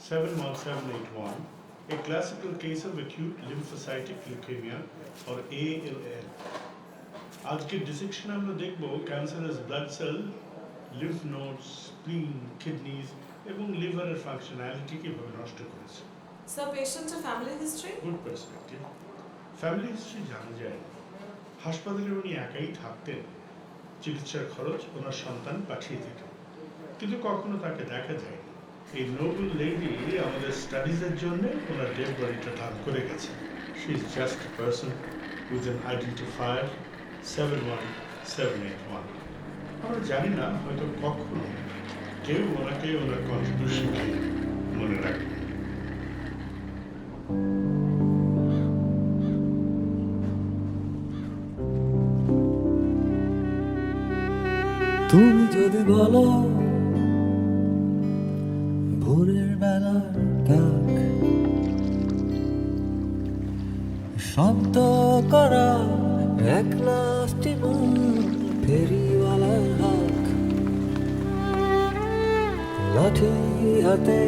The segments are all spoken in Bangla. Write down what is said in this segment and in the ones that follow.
71781, a classical case of acute lymphocytic leukemia or ALL. আজকের ডিসেকশনে আমরা দেখব cancerous blood cell, lymph nodes, স্প্লিন, kidneys এবং লিভারের ফাংশনালিটি কিভাবে নষ্ট করেছে। Sir, patient a family history? Good perspective. Family history জানা যায়। হাসপাতালে উনি একাই থাকতেন, চিকিৎসার খরচ ওনার সন্তান পাঠিয়ে দিতেন, কিন্তু কখনো তাকে দেখা যায়নি। এই নোবেল লেডি আমাদের স্টাডিজের জন্য ওনার ডেড বডিটা দান করে গেছে। She is just a person with an identifier 71781। আমরা জানি না হয়তো কখনো কেউ ওনাকে ওনার কন্ট্রিবিউশনকে মনে রাখবে। তুমি যদি বলো ভোরের বেলার কাক, শব্দ করা এক লাস্টি ফেরিওয়ালার হাক, লাঠি হাতে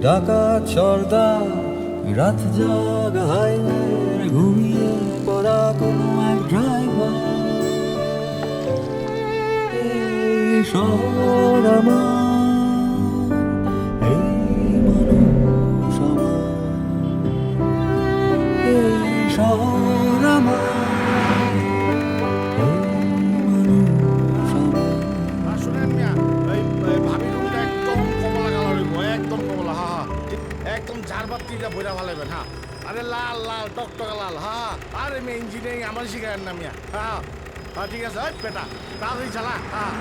ডাকাত সর্দার, রাত জাগা হাইওয়ের ঘুমিয়ে পড়া কোনো এক ড্রাইভার। শহর আমার, এই মানুষ আমার, এই শহর আমার, এই মানুষ আমার। শুনেন মিয়া, ভাবি রুমটা একদম কমলা কালার হইব, একদম কমলা, হা হা, একদম ঝাড়বাতিটা বইরা ভালাইবেন, হা। আরে লাল লাল টকটকা লাল, হা। আরে মেয়ে ইঞ্জিনিয়ারিং আমার শিখায়েন না মিয়া, হ্যাঁ হ্যাঁ ঠিক আছে। বেটা তাড়াতাড়ি চালা, হ্যাঁ।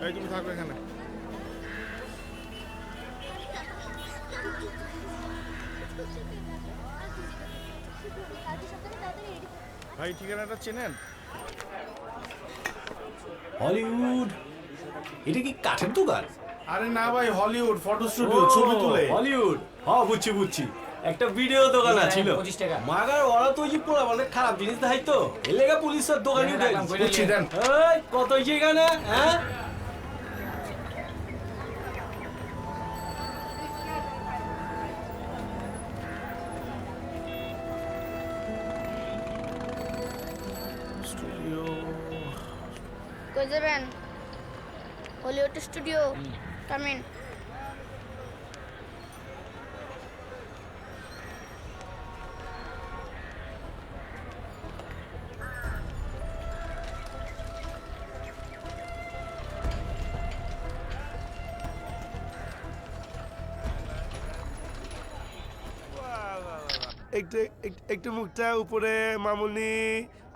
এই তুমি থাকবে এখানে। ভাই ঠিকানাটা চেনেন? হলিউড। এটা কি কাঠের দোকান? আরে না ভাই, হলিউড ফটো স্টুডিও, ছবি তুলে। হলিউড, হ্যাঁ বুঝছি বুঝছি। একটা ভিডিও দোকান ছিল, মাগার ওরা তো ওই পোলা বলে খারাপ জিনিস দেখাই তো, এর লেগে পুলিশের দোকানে উঠে বুঝছি দেন। এই কত সেখানে, হ্যাঁ স্টুডিও। কই যাবেন? Hollywood studio, come in. একটু একটু মুখটা উপরে মামুনি,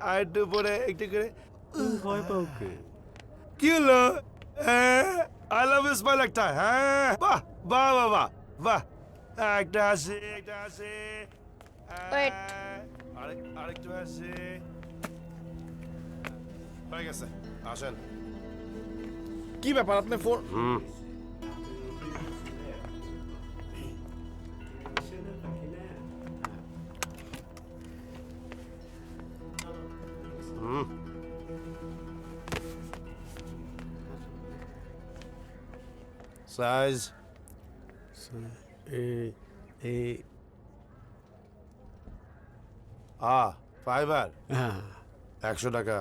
আর একটু উপরে একটু করে। ভয় পাও কে? কি হলো? আই লাভ ইউ স্মাইল একটা, হ্যাঁ। বাহ বাহ বাহ বাহ বাহ, একটা আছে, একটা আছে। Wait. আরেকটু আছে, হয়ে গেছে। আসেন। কি ব্যাপার আপনি ফোন? সাইজ ফাইবার, 100 টাকা।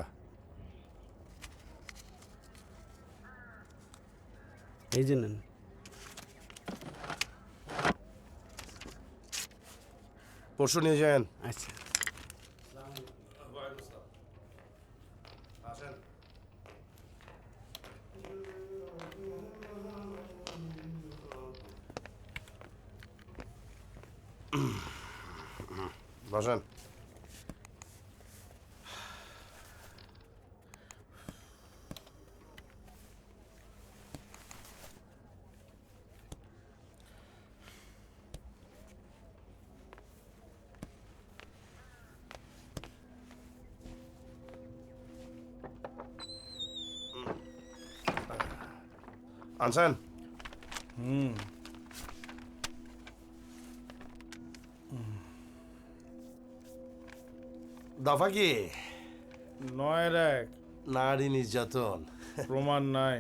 এই যে নেন। পরশু নিয়ে যান। আচ্ছা বসেন। আনছেন? দফা কি 9-1 নারী নির্যাতন প্রমাণ নাই।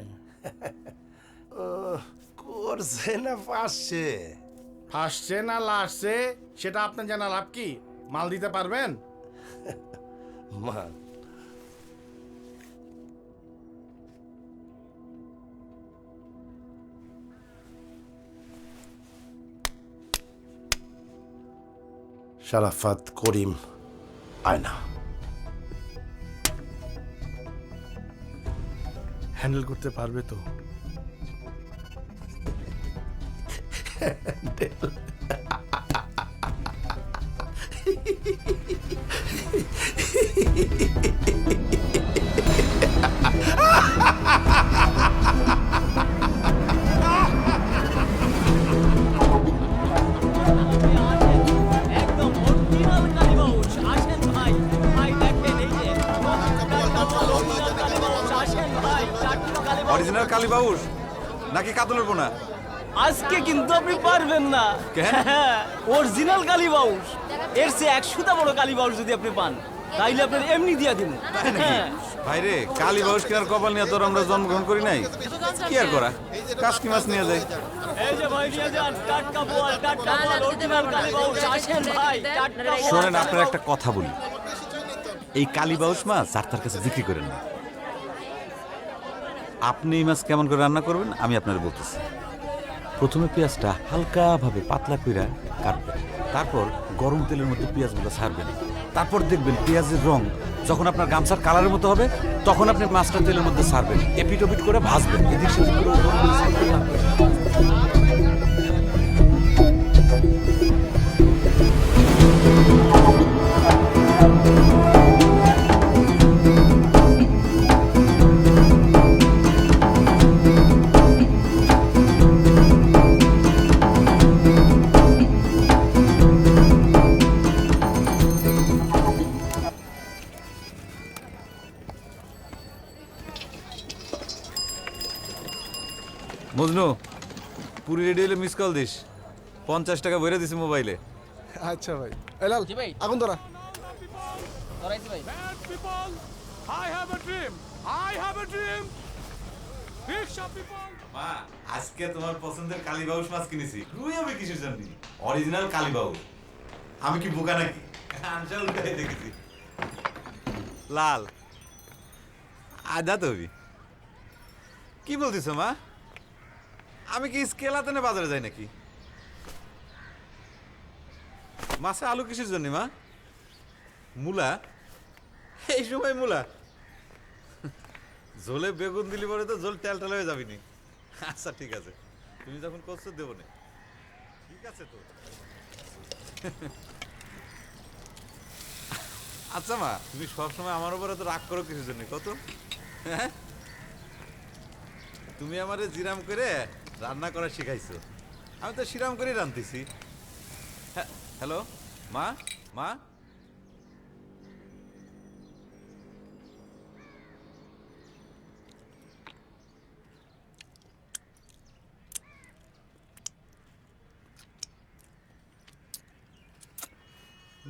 করছে না পাচ্ছে? ফাঁসছে না লাশছে সেটা আপনার জানা লাভ কি? মাল দিতে পারবেন? মা শারাফাত করিম আয়না হ্যান্ডেল করতে পারবে তো? একদম অরিজিনাল কালীবাউস আসেন ভাই ভাই দেখেন এই যে অরিজিনাল কালীবাউস আসেন ভাই টাটকা কালীবাউস অরিজিনাল কালীবাউস নাকি কাতলের বোনা? আজকে কিন্তু আপনি পারবেন না কেন? অরিজিনাল কালীবাউস এর চেয়ে 100টা বড় কালীবাউস যদি আপনি পান তাইলে আপনার এমনি দিয়া দিব ভাইরে কালীবাউস কেনার কপাল নিয়ে তোর আমরা জন্মগ্রহণ করি নাই, কি আর করা, কাশকি মাছ নিয়ে যাই। এই যে ভাই নিয়ে যান টাটকা বোয়াল অরিজিনাল কালীবাউস আসেন ভাই টাটকা বোয়াল। শোনেন, আপনার একটা কথা বলি, এই কালীবাউস মাছ আর তার কাছে বিক্রি করেন না। আপনি এই মাছ কেমন করে রান্না করবেন আমি আপনার বলতেছি। প্রথমে পেঁয়াজটা হালকাভাবে পাতলা কইরা কাটবেন, তারপর গরম তেলের মধ্যে পেঁয়াজগুলো ছাড়বেন, তারপর দেখবেন পেঁয়াজের রং যখন আপনার গামছার কালারের মতো হবে তখন আপনি মাছটা তেলের মধ্যে ছাড়বেন, এপিট ওপিট করে ভাজবেন, এদিক সেদিক করে ওপর নিচ করতে থাকবেন। মজনু, পুরি রেডি হলে মিস কল দিস, 50 টাকা ভরে দিছি মোবাইলে। আচ্ছা ভাই এলাল জি ভাই আগুন তোরা ধরাইছি ভাই মা, আজকে তোমার পছন্দের কালীবাউস মাছ কিনেছি। রুই আমি কিসের জন্য? অরিজিনাল কালীবাউস। আমি কি বোকা নাকি? আনসার উল্টাই দেখেছি। লাল আদা তবি কি বলতেছ মা? আমি কি স্কেলাতে না বাজারে যাই নাকি? মাছে আলু কিসের জন্য মা? মূলা? এই সময় মূলা? ঝোলে বেগুন দিলি পরে তো ঝোল তেল হয়ে যাবি নি। আচ্ছা ঠিক আছে, তুমি যখন করছো দেবো না। ঠিক আছে তো। আচ্ছা মা, তুমি সবসময় আমার উপরে তো রাগ করো কিছুর জন্য কত? হ্যাঁ, তুমি আমারে জিরাম করে রান্না করা শিখাইছো, আমি তো সিরাম করেই রান্তেছি। হ্যাঁ, হ্যালো মা, মা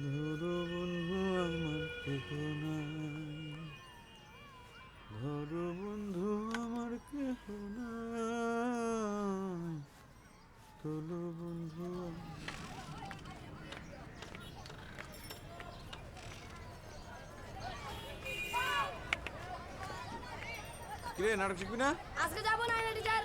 ধরো বন্ধু আমার কেহ নাই, ধরো বন্ধু আমার কেহ নাই, ধরো বন্ধু। কিরে নাটক শিখবি না? আজকে যাবো না টিচার।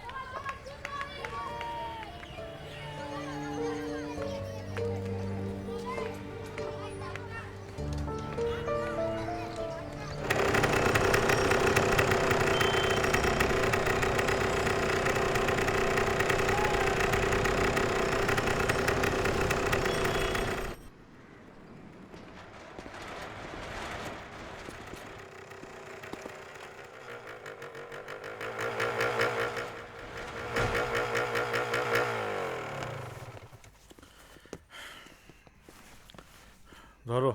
ধরো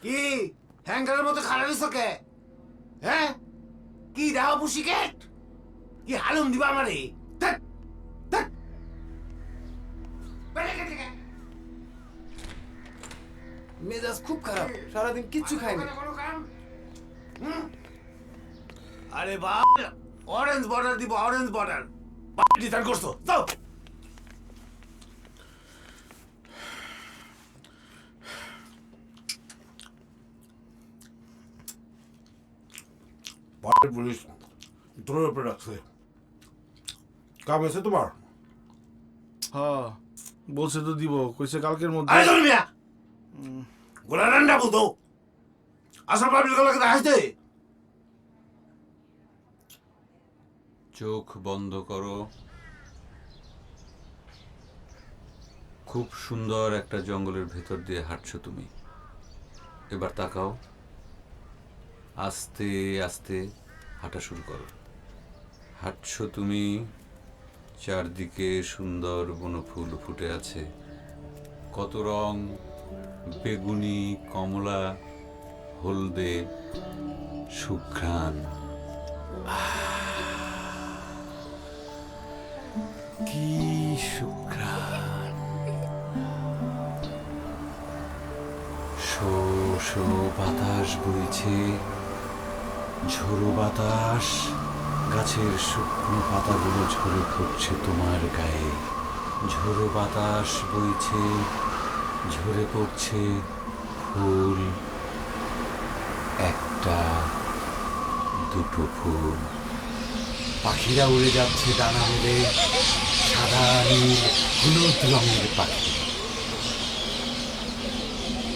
কি হ্যাঙ্গারের মতো খারাপ কে? হ্যাঁ কি দাও পুষিকেট? কি হালুম দিবা আমারে? ধ্যাৎ, মেজাজ খুব খারাপ সারাদিন কিচ্ছু খাইনি আরে বাপ অরেঞ্জ বর্ডার দিব অরেঞ্জ বর্ডার ডিসাইড করছো যাও পার্টি পুলিশ তোর উপরে রাখছে কাম আছে তোমার হ্যাঁ বলছে তো দিব কইছে কালকের মধ্যে আরে চল মিয়া গোলা রান্না বলতো আসল পাবলিক গুলোকে দেখাইতে চোখ বন্ধ করো। খুব সুন্দর একটা জঙ্গলের ভেতর দিয়ে হাঁটছো তুমি। এবার তাকাও, আস্তে আস্তে হাঁটা শুরু করো। হাঁটছো তুমি, চারদিকে সুন্দর বনফুল ফুটে আছে, কত রং, বেগুনি, কমলা, হলদে, সুঘ্রাণ। কি সুঘ্রাণ! শো শো বাতাস বইছে, ঝোড়ো বাতাস, গাছের শুকনো পাতাগুলো ঝরে পড়ছে তোমার গায়ে। ঝোড়ো বাতাস বইছে, ঝরে পড়ছে ফুল, একটা দুটো ফুল। পাখিরা উড়ে যাচ্ছে ডানা মেলে, সাদা নীল হলুদ রঙের পাখি।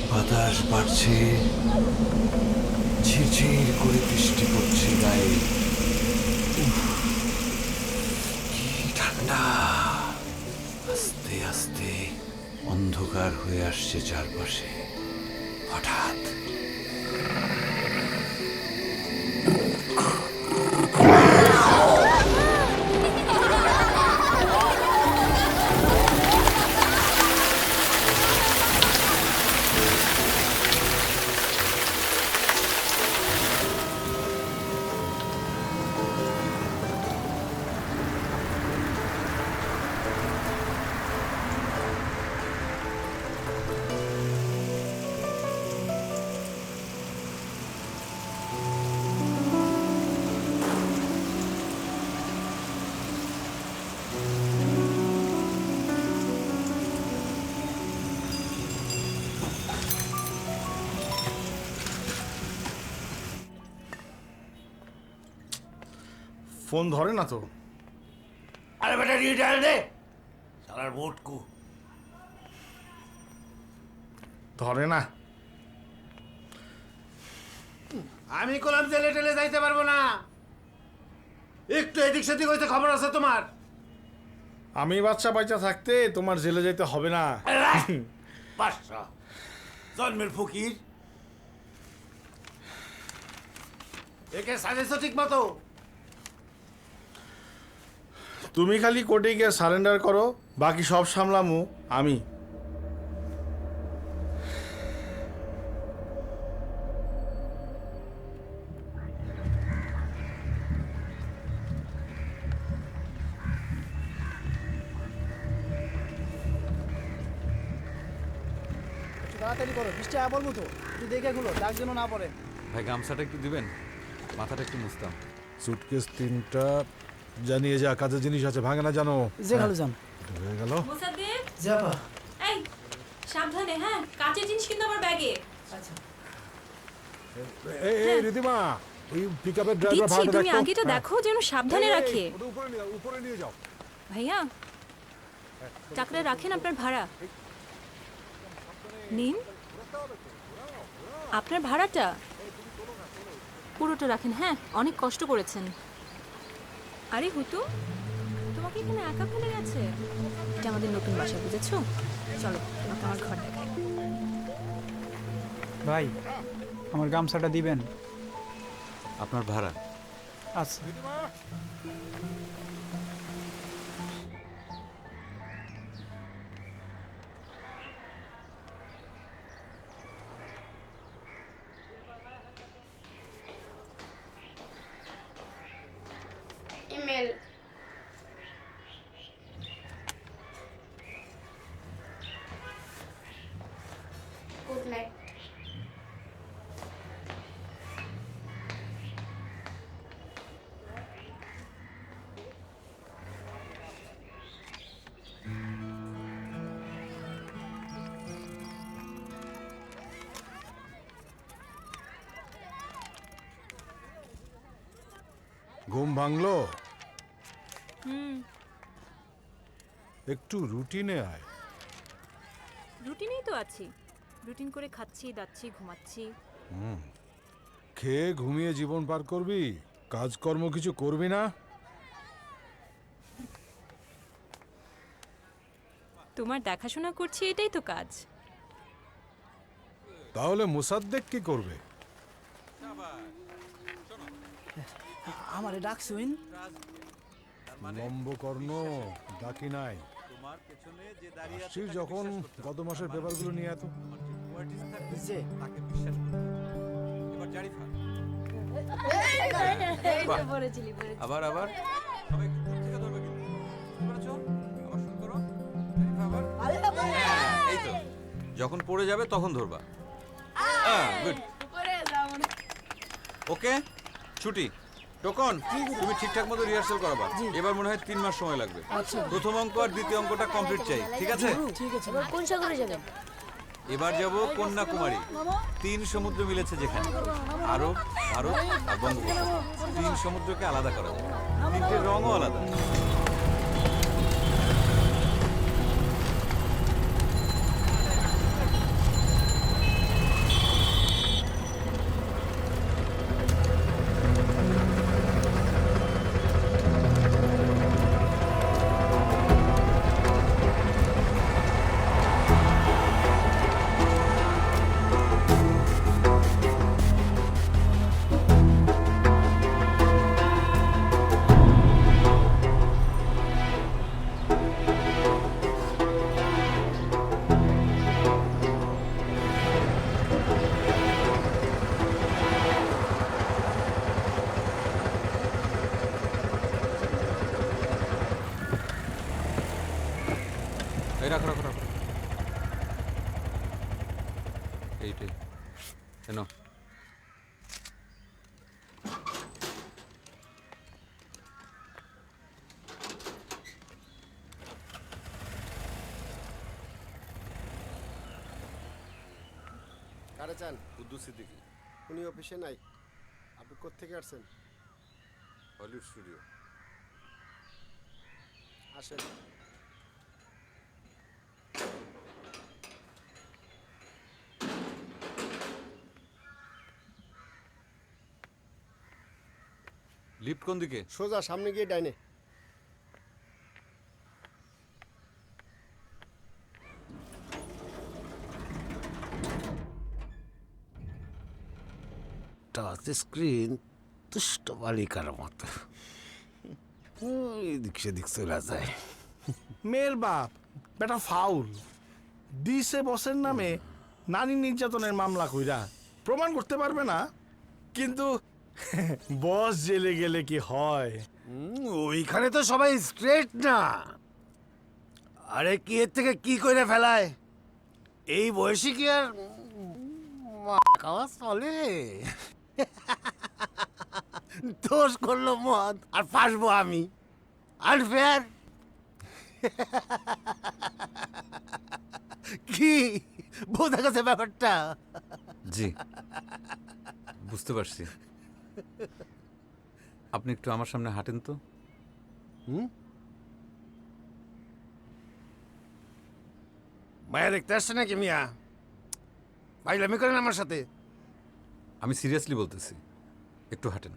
বাতাস বাড়ছে, ঝিরঝির করে বৃষ্টি পড়ছে গায়ে। উফ, কি ঠান্ডা! আস্তে আস্তে অন্ধকার হয়ে আসছে চারপাশে। হঠাৎ ফোন ধরে না তো আরে বেটা রিটায়ার দে শালার ভোট কু ধরে না আমি কলাম জেলে টেলে যাইতে পারবো না একটু এদিক সেদিক হইতে খবর আছে তোমার আমি বাচ্চা বাচ্চা থাকতে তোমার জেলে যেতে হবে না পাঁচশো জন্মের ফকির একে সাজেছো ঠিক মতো তুমি খালি কোর্টে গিয়ে সারেন্ডার করো বাকি সব সামলামু আমি তাড়াতাড়ি করো, বৃষ্টি আবার মতো তুই দেখে খুলো, দাগ যেন না পড়ে। ভাই গামছাটা একটু দিবেন, মাথাটা একটু মুছতাম। সুটকেস 3টা জানিয়ে যা কাজের জিনিস আছে ভাঙে না জানো যে ভালো যান হয়ে গেল মুসাদ্দিক, যাবা এই সাবধানে, হ্যাঁ কাঁচের জিনিস কিন্তু আমার ব্যাগে। আচ্ছা এই এই রিদিমা ওই পিকআপের ড্রাইভার দিচ্ছি, ভাড়াটা তুমি দেখো আগেটা দেখো যেন সাবধানে রাখে। ওটা উপরে নিয়ে যাও ভাইয়া টাকাটা রাখেন আপনার ভাড়া নিন, আপনার ভাড়াটা পুরোটা রাখেন। হ্যাঁ অনেক কষ্ট করেছেন। আরে হুতু, তোমাকে এখানে একা ফেলে গেছে? এটা আমাদের নতুন বাসা, বুঝেছো? চলো তোমাকে আমার ঘর দেখাই। ভাই আমার গামছাটা দিবেন? আপনার ভাড়া আচ্ছা ইমেল গুড নাইট ঘুম ভাঙলো? হুম, একটু রুটিনে আয়। রুটিনেই তো আছি। রুটিন করে খাচ্ছি, দাচ্ছি, ঘুমাচ্ছি। খেয়ে ঘুমিয়ে জীবন পার করবি, কাজকর্ম কিছু করবি না? তোমার দেখাশোনা করছি, এটাই তো কাজ। তাহলে মোসাদ্দেক কি করবে? আমারে ডাকছুইন? লম্বকর্ণ ডাকি নাই। আসছিস যখন গত মাসের পেপারগুলো নিয়ে এত। যে আবার আবার এই তো যখন পড়ে যাবে তখন ধরবা। গুড, ওকে। ছুটি। টোকন, তুমি ঠিকঠাক মতো রিহার্সাল করাবা। এবার মনে হয় 3 মাস সময় লাগবে। প্রথম অঙ্ক আর দ্বিতীয় অঙ্কটা কমপ্লিট চাই, ঠিক আছে? ঠিক আছে। কোন সাগরে যাবেন? এবার যাব কন্যাকুমারী। 3 সমুদ্র মিলেছে যেখানে, আরব, ভারত আর বঙ্গোপসাগর। 3 সমুদ্রকে আলাদা করা যায়, 3টে রঙও আলাদা। রাখো রাখো রাখো, এইটাই কেন? কারে চান? কুদ্দুস সিদ্দিকী। উনি অফিসে নাই। আপনি কোত্থেকে আসছেন? Hollywood studio. আসেন। লিফট কোন দিকে? সোজা সামনে গিয়ে ডাইনে। টাচ স্ক্রিন দুষ্ট বালিকার মতো এদিক সেদিক চলে যায়। মেয়ের বাপ বেটা ফাউল দিছে বসের নামে নারী নির্যাতনের মামলা কইরা প্রমাণ করতে পারবে না, কিন্তু বস জেলে গেলে কি হয়? ওইখানে তো সবাই স্ট্রেট না। আরে কি এর থেকে কি করে ফেলায়? এই বয়সে কি আর খাওয়া চলে? দোষ করলো মদ আর ফাঁসবো আমি, আর ফের কি বোঝা গেছে ব্যাপারটা? জি, বুঝতে পারছি। আপনি একটু আমার সামনে হাঁটেন তো। মায়া দেখতে আসছে নাকি মিয়া? ভাইলামি করেন আমার সাথে? আমি সিরিয়াসলি বলতেছি, একটু হাঁটেন।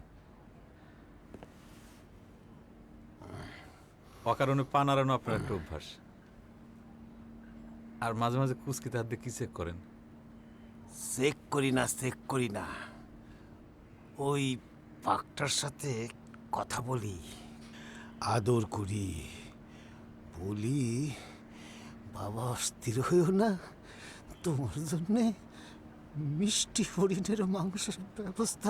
অকারণে পা নাড়ানো আপনার একটা অভ্যাস, আর মাঝে মাঝে কুচকিতে হাত দিয়ে কি চেক করেন? চেক করি না, ওই পাকটার সাথে কথা বলি, আদর করি, বলি বাবা অস্থির হইও না, তোমার জন্যে মিষ্টি হরিণের মাংসের ব্যবস্থা।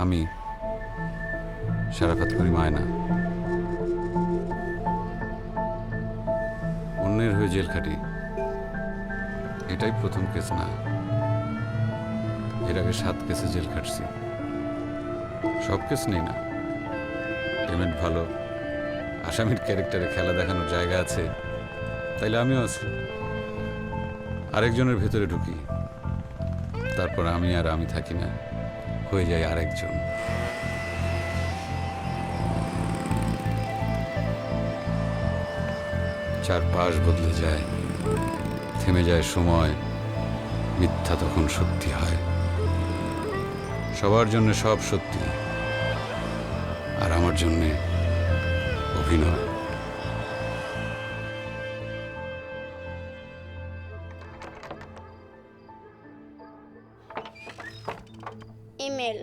আমি শারাফাত করিম আয়না অন্যের হয়ে জেল খাটি। এটাই প্রথম কেস না, এর আগে 7 কেসে জেল খাটছি। সব কেস নেই না, পেমেন্ট ভালো, আসামির ক্যারেক্টারে খেলা দেখানোর জায়গা আছে, তাইলে আমিও আছি। আরেকজনের ভেতরে ঢুকি, তারপর আমি আর আমি থাকি না, হয়ে যায় আরেকজন। চারপাশ বদলে যায়, থেমে যায় সময়, মিথ্যা তখন সত্যি হয়। সবার জন্য সব সত্যি, আর আমার জন্যে অভিনয়। ইমেল।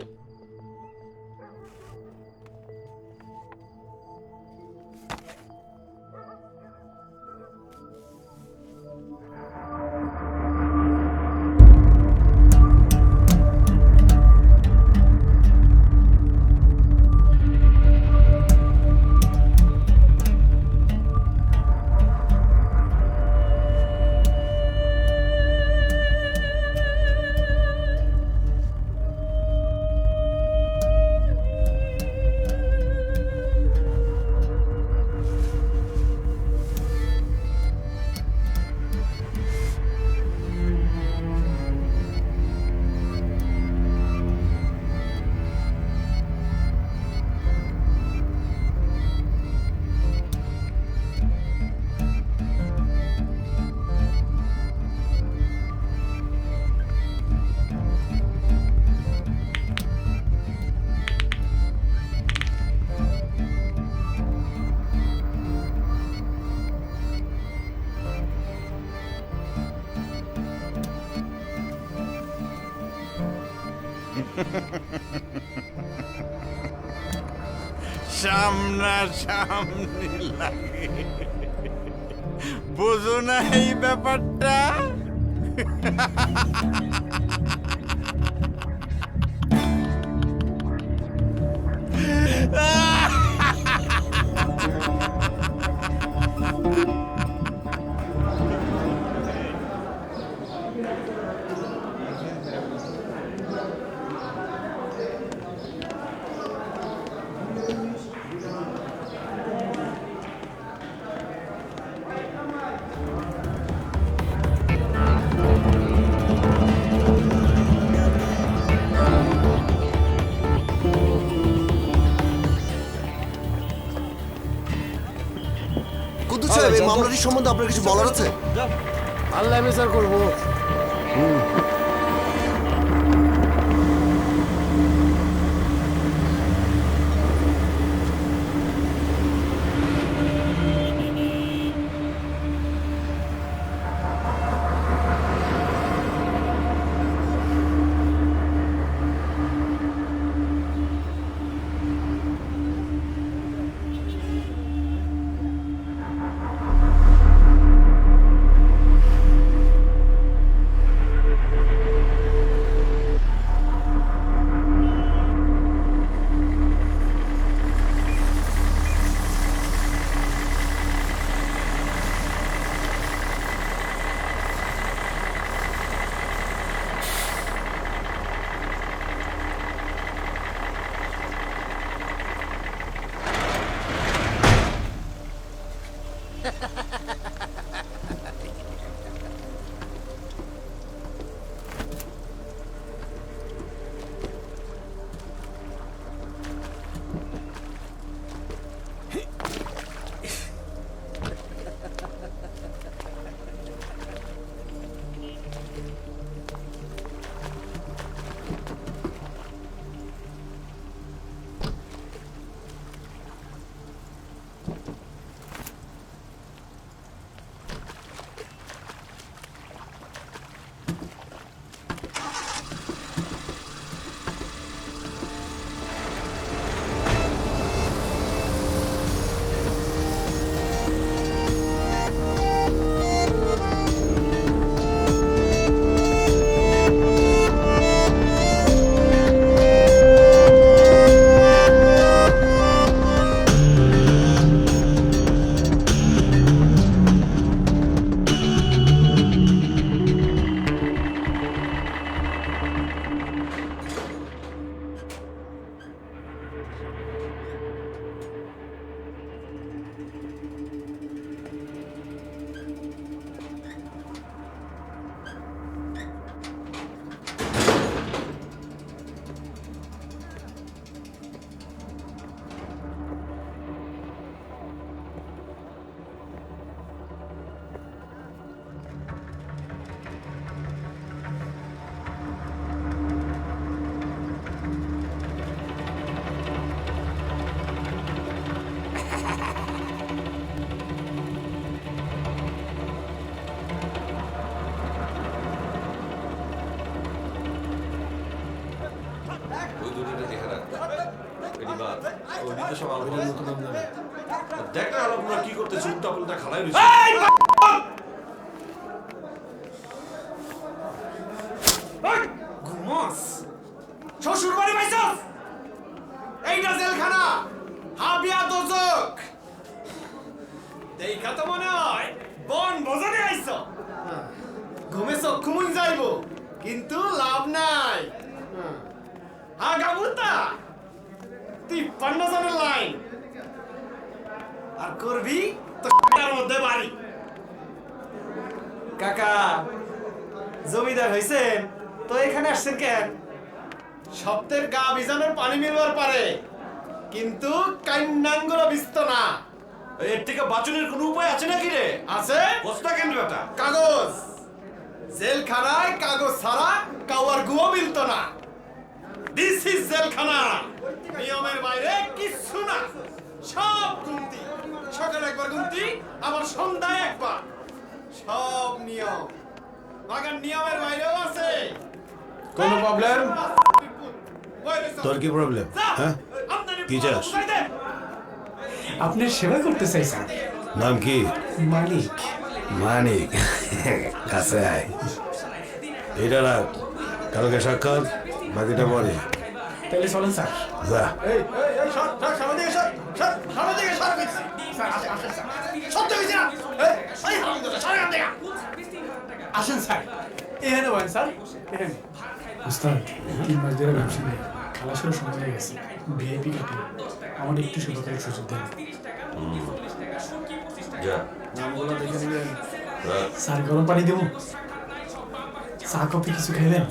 সামনাসামনি লাগে, বোঝো না এই ব্যাপারটা? কুদ্দুস সাহেব, এই মামলাটির সম্বন্ধে আপনার কিছু বলার আছে? আল্লাহ বিচার করবো। ওই দুটো দেখে রাখ এটি বাদ ওই দিকে সব আলমারির মতো নাম দেবে দেখ না আমরা কি করতেছি উল্টা পাল্টা খালাই রয়েছে ঘুমস শ্বশুর বাড়ি পাইছস এইটা জেলখানা হাবিয়া দোজক দেখা তো মনে হয় বন বজনে আইছ ঘুমে চক্ষু মুন যাইব কিন্তু লাভ নাই আগামুতা 53 জনের লাইন আর করবি তো মধ্যে বাড়ি কাকা জমিদার হইছেন তো এখানে আসছেন কেন সপ্তের গা বিজানোর পানি মিলবার পারে কিন্তু কান্নাঙ্গুলো বিস্ত না এর থেকে বাঁচনের কোনো উপায় আছে নাকি রে আছে বস্তা কেন বেটা কাগজ জেলখানায় কাগজ ছাড়া কাওয়ার গুও মিলত না দিস ইজ জেলখানা নিয়মের বাইরে কিচ্ছু না সব গুনতি সকালে একবার গুনতি আবার সন্ধ্যায় একবার সব নিয়ম মাগার নিয়মের বাইরেও আছে কোনো প্রবলেম তোর কি প্রবলেম হ্যাঁ কি চাস আপনার সেবা করতে চাই স্যার নাম কি মালিক মানিক কাছে আয় এটা রাখ কালকে সাক্ষাৎ বাকিটা পরে তাহলে চলেন স্যার যা এই সর সামনে দিকে সর সামনে দিকে সর স্যার আসেন স্যার সত্য হইছে না এই হারামজাদা সর এখান থেকে আসেন স্যার এখানে বলেন স্যার এখানে উস্তাদ 3 মাস ধরে ব্যবসা নেই খালাসেরও সময় হয়ে গেছে ভিআইপি কাটে আমার একটু সেবা করার সুযোগ দেন যা নামগুলো দেখে নিবেন স্যার গরম পানি দেবো চা কফি কিছু খাইবেন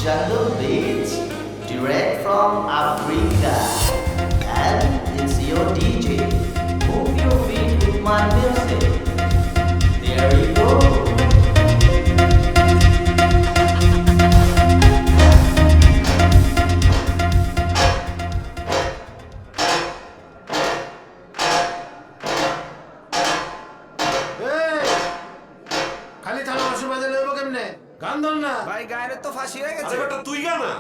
Jungle Beats, direct from Africa. And it's your DJ. Move your feet with my music. There you go. খালি থানা মাসুর বাজে লইব কেমনে গান ধর না ভাই গায়ের তো ফাঁসি হয়ে গেছে আরে বেটা তুই গা না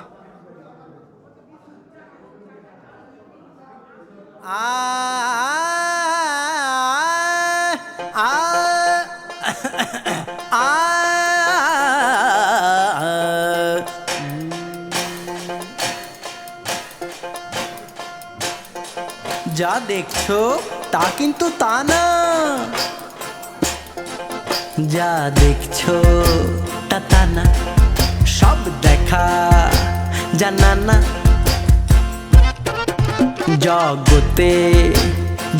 যা দেখছো তা কিন্তু তা না, যা দেখছো তা তা না, সব দেখা জানা না। জগতে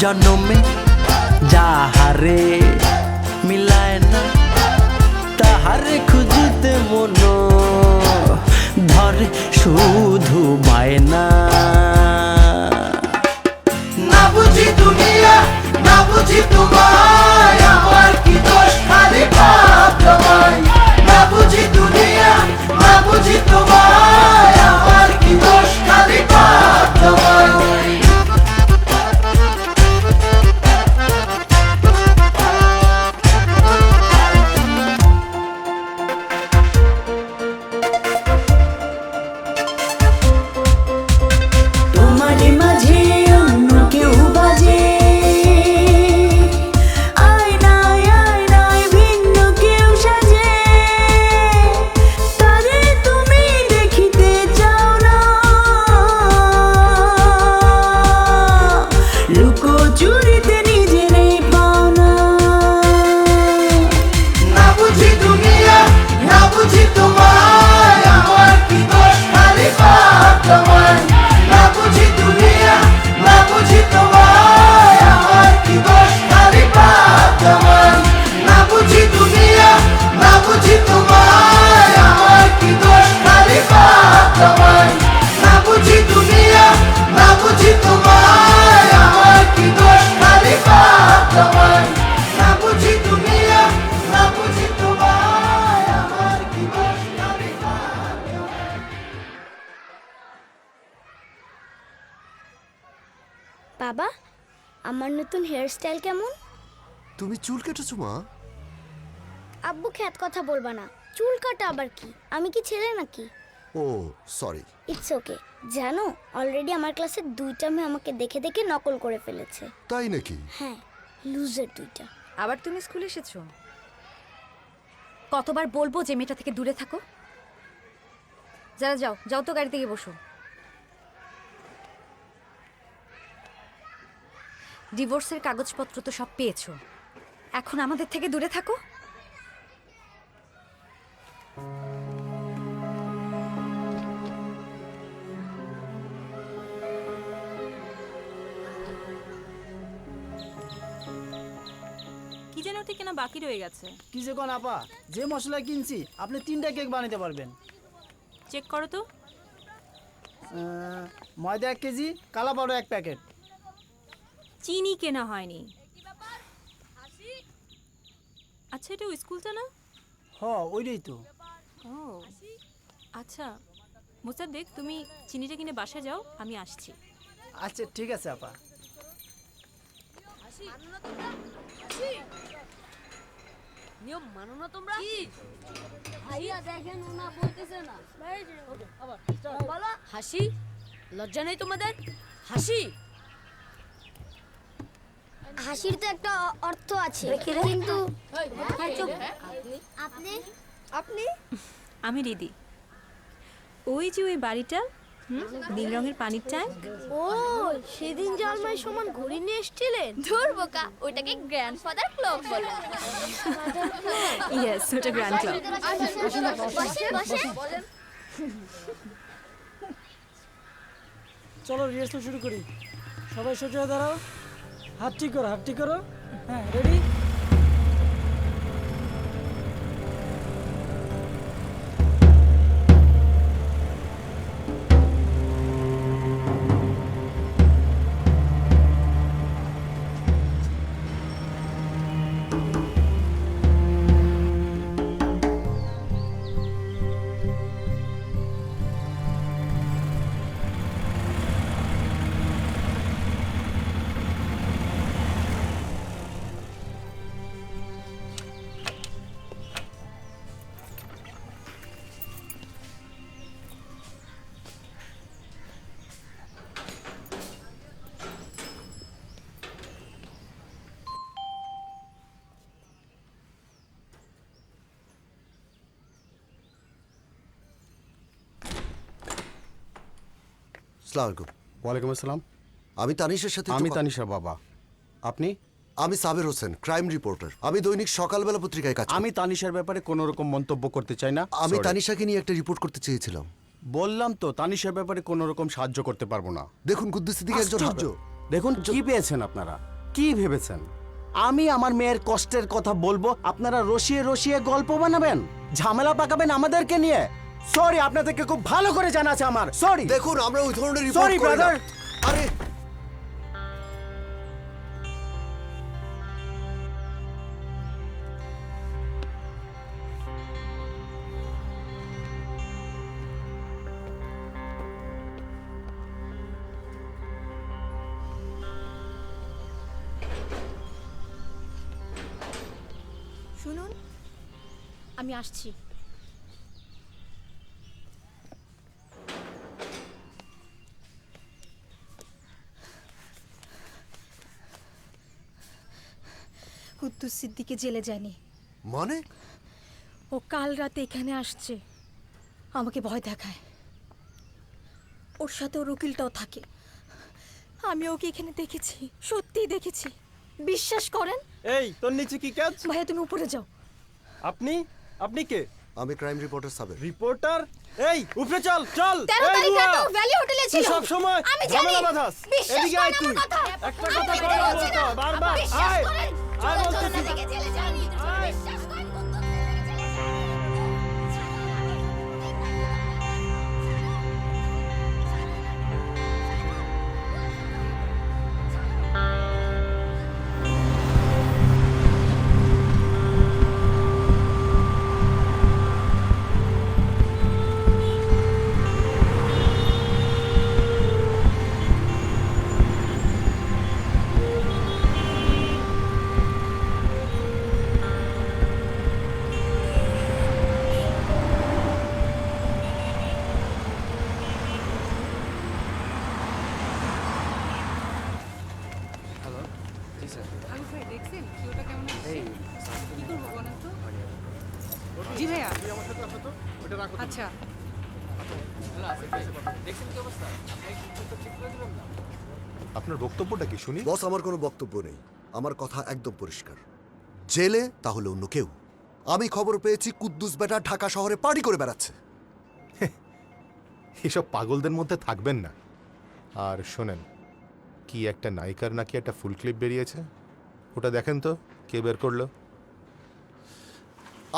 জন্মে যাহারে মিলায় না, তাহারে খুঁজিতে মন ধরে শুধু বায়না। না বুঝি দুনিয়া, না বুঝি তোমায়, আমার কি দোষ খালি পাপ তোমায়। না বুঝি দুনিয়া, না বুঝি তোমায়, আমার কি দোষ খালি পাপ তোমায়। তোমারে মাঝে অন্য কেউ বাজে, আয়নায় ভিন্ন কেউ সাজে, তারে তুমি দেখিতে চাও না, লুকোচুরিতে নিজেরে পাও না। না বুঝি দুনিয়া, না বুঝি তোমায়, আমার কি দোষ খালি পাপ তোমায়। না বুঝি দুনিয়া, না বুঝি তোমায়, আমার কি দোষ খালি পাপ তোমায়। না বুঝি দুনিয়া, না বুঝি তোমায়, আমার কি দোষ খালি পাপ তোমায়। না বুঝি দুনিয়া, না বুঝি তোমায়, আমার কি দোষ খালি পাপ তোমায়। না বুঝি দুনিয়া, না বুঝি তোমায়, আমার কি দোষ খালি পাপ তোমায়। বাবা, আমার নতুন হেয়ারস্টাইল কেমন? তুমি চুল কেটেছো মা? আব্বু খ্যাত কথা বলবা না, চুল কাটা আবার কি? আমি কি ছেলে নাকি? ও সরি। It's okay. জানো, অলরেডি আমার ক্লাসের 2টা মেয়ে আমাকে দেখে দেখে নকল করে ফেলেছে। তাই নাকি? হ্যাঁ, লুজার 2টা। আবার তুমি স্কুলে এসেছো? কতবার বলবো যে মেয়েটা থেকে দূরে থাকো? যারা যাও যাও তো, গাড়ি থেকে বসো। ডিভোর্সের কাগজপত্র তো সব পেয়েছো, এখন আমাদের থেকে দূরে থাকো। কি যেন ঠিক কিনা বাকি রয়ে গেছে। কি যে কোন আপা, যে মশলা কিনছি আপনি 3টা কেক বানাতে পারবেন। চেক করো তো। ময়দা 1 কেজি, কালা পাউডার 1 প্যাকেট। চিনি কেনা হয়নি। আচ্ছা, এটা ওই স্কুলটা না? ওইটাই তো। ও আচ্ছা, মোসাদ্দেক তুমি চিনিটা কিনে বাসায় যাও, আমি আসছি। আচ্ছা ঠিক আছে আপা। নিয়ম মানো না তোমরা? ভাইয়া দেখেন না বলতেছে না। বলো হাসি, লজ্জা নেই তোমাদের? হাসি, হাসির তো একটা অর্থ আছে, কিন্তু আপনি আপনি আমি রিদি। ওই যে ওই বাড়িটা, নীল রঙের পানির ট্যাঙ্ক। ও সেদিন জালমাই সমান ঘড়ি নিয়ে এসেছিলেন? ধুর বোকা, ওটাকে গ্র্যান্ডফাদার ক্লক বলে। ইয়েস, ওটা গ্র্যান্ড ক্লাব। চলো রিহার্সাল শুরু করি। সবাই সোজা হয়ে দাঁড়াও, হাত ঠিক করো, হাত ঠিক করো। হ্যাঁ, রেডি? আসসালামু আলাইকুম। ওয়ালাইকুম আসসালাম। আমি তানিশের সাথে আমি তানিশা বাবা। আপনি? আমি সাবের হোসেন, ক্রাইম রিপোর্টার। আমি দৈনিক সকালবেলা পত্রিকায় কাজ করি। আমি তানিশার ব্যাপারে কোনো রকম মন্তব্য করতে চাই না। আমি Sorry. তানিশাকে নিয়ে একটা রিপোর্ট করতে চেয়েছিলাম। বললাম তো তানিশার ব্যাপারে কোনো রকম সাহায্য করতে পারবো না। দেখুন কুদ্দুস সিদ্দিকী একজন আশ্চর্য। দেখুন কি পেয়েছেন আপনারা, কি ভেবেছেন আমি আমার মেয়ের কষ্টের কথা বলবো, আপনারা রসিয়ে রসিয়ে গল্প বানাবেন, ঝামেলা পাকাবেন আমাদেরকে নিয়ে? সরি, আপনাদেরকে খুব ভালো করে জানা আছে আমার। সরি। দেখুন আমরা ওই ধরনের রিপোর্ট সরি করি না। ব্রাদার। আরে শুনুন, আমি আসছি। কুদ্দুস সিদ্দিকী জেলে যায়নি। মানে? ও কাল রাতে এখানে আসছে, আমাকে ভয় দেখায়। ওর সাথে ওর উকিলটাও থাকে। আমি ওকে এখানে দেখেছি, সত্যিই দেখেছি। বিশ্বাস করেন? এই তোর নিচে কি কাজ? ভাইয়া তুমি উপরে যাও। আপনি আপনি কে? আমি ক্রাইম রিপোর্টার সাবের। রিপোর্টার? এই উপরে চল চল। 13 তারিখে তো ভ্যালি হোটেলে ছিল। সব সময় আমি জানি। ঝামেলা বাঁধাস। বিশ্বাস এদিকে আয় করেন তুই। আমার কথা। একটা আমি কথা মিথ্যে কর বলছি না। বারবার। বিশ্বাস আয় করেন। আয় চলো, বলতেছি। চলো, থেকে জেলে যান। বিশ্বাস করেন, কুদ্দুস সিদ্দিকী জেলে যান। জি ভাইয়া। আচ্ছা। আপনার বক্তব্যটা কি শুনি? বস, আমার কোনো বক্তব্য নেই। আমার কথা একদম পরিষ্কার। জেলে তাহলে অন্য কেউ। আমি খবর পেয়েছি কুদ্দুস বেটা ঢাকা শহরে পার্টি করে বেড়াচ্ছে। এসব পাগলদের মধ্যে থাকবেন না। আর শোনেন, কি একটা নায়িকার নাকি একটা ফুল ক্লিপ বেরিয়েছে, ওটা দেখেন তো কে বের করলো।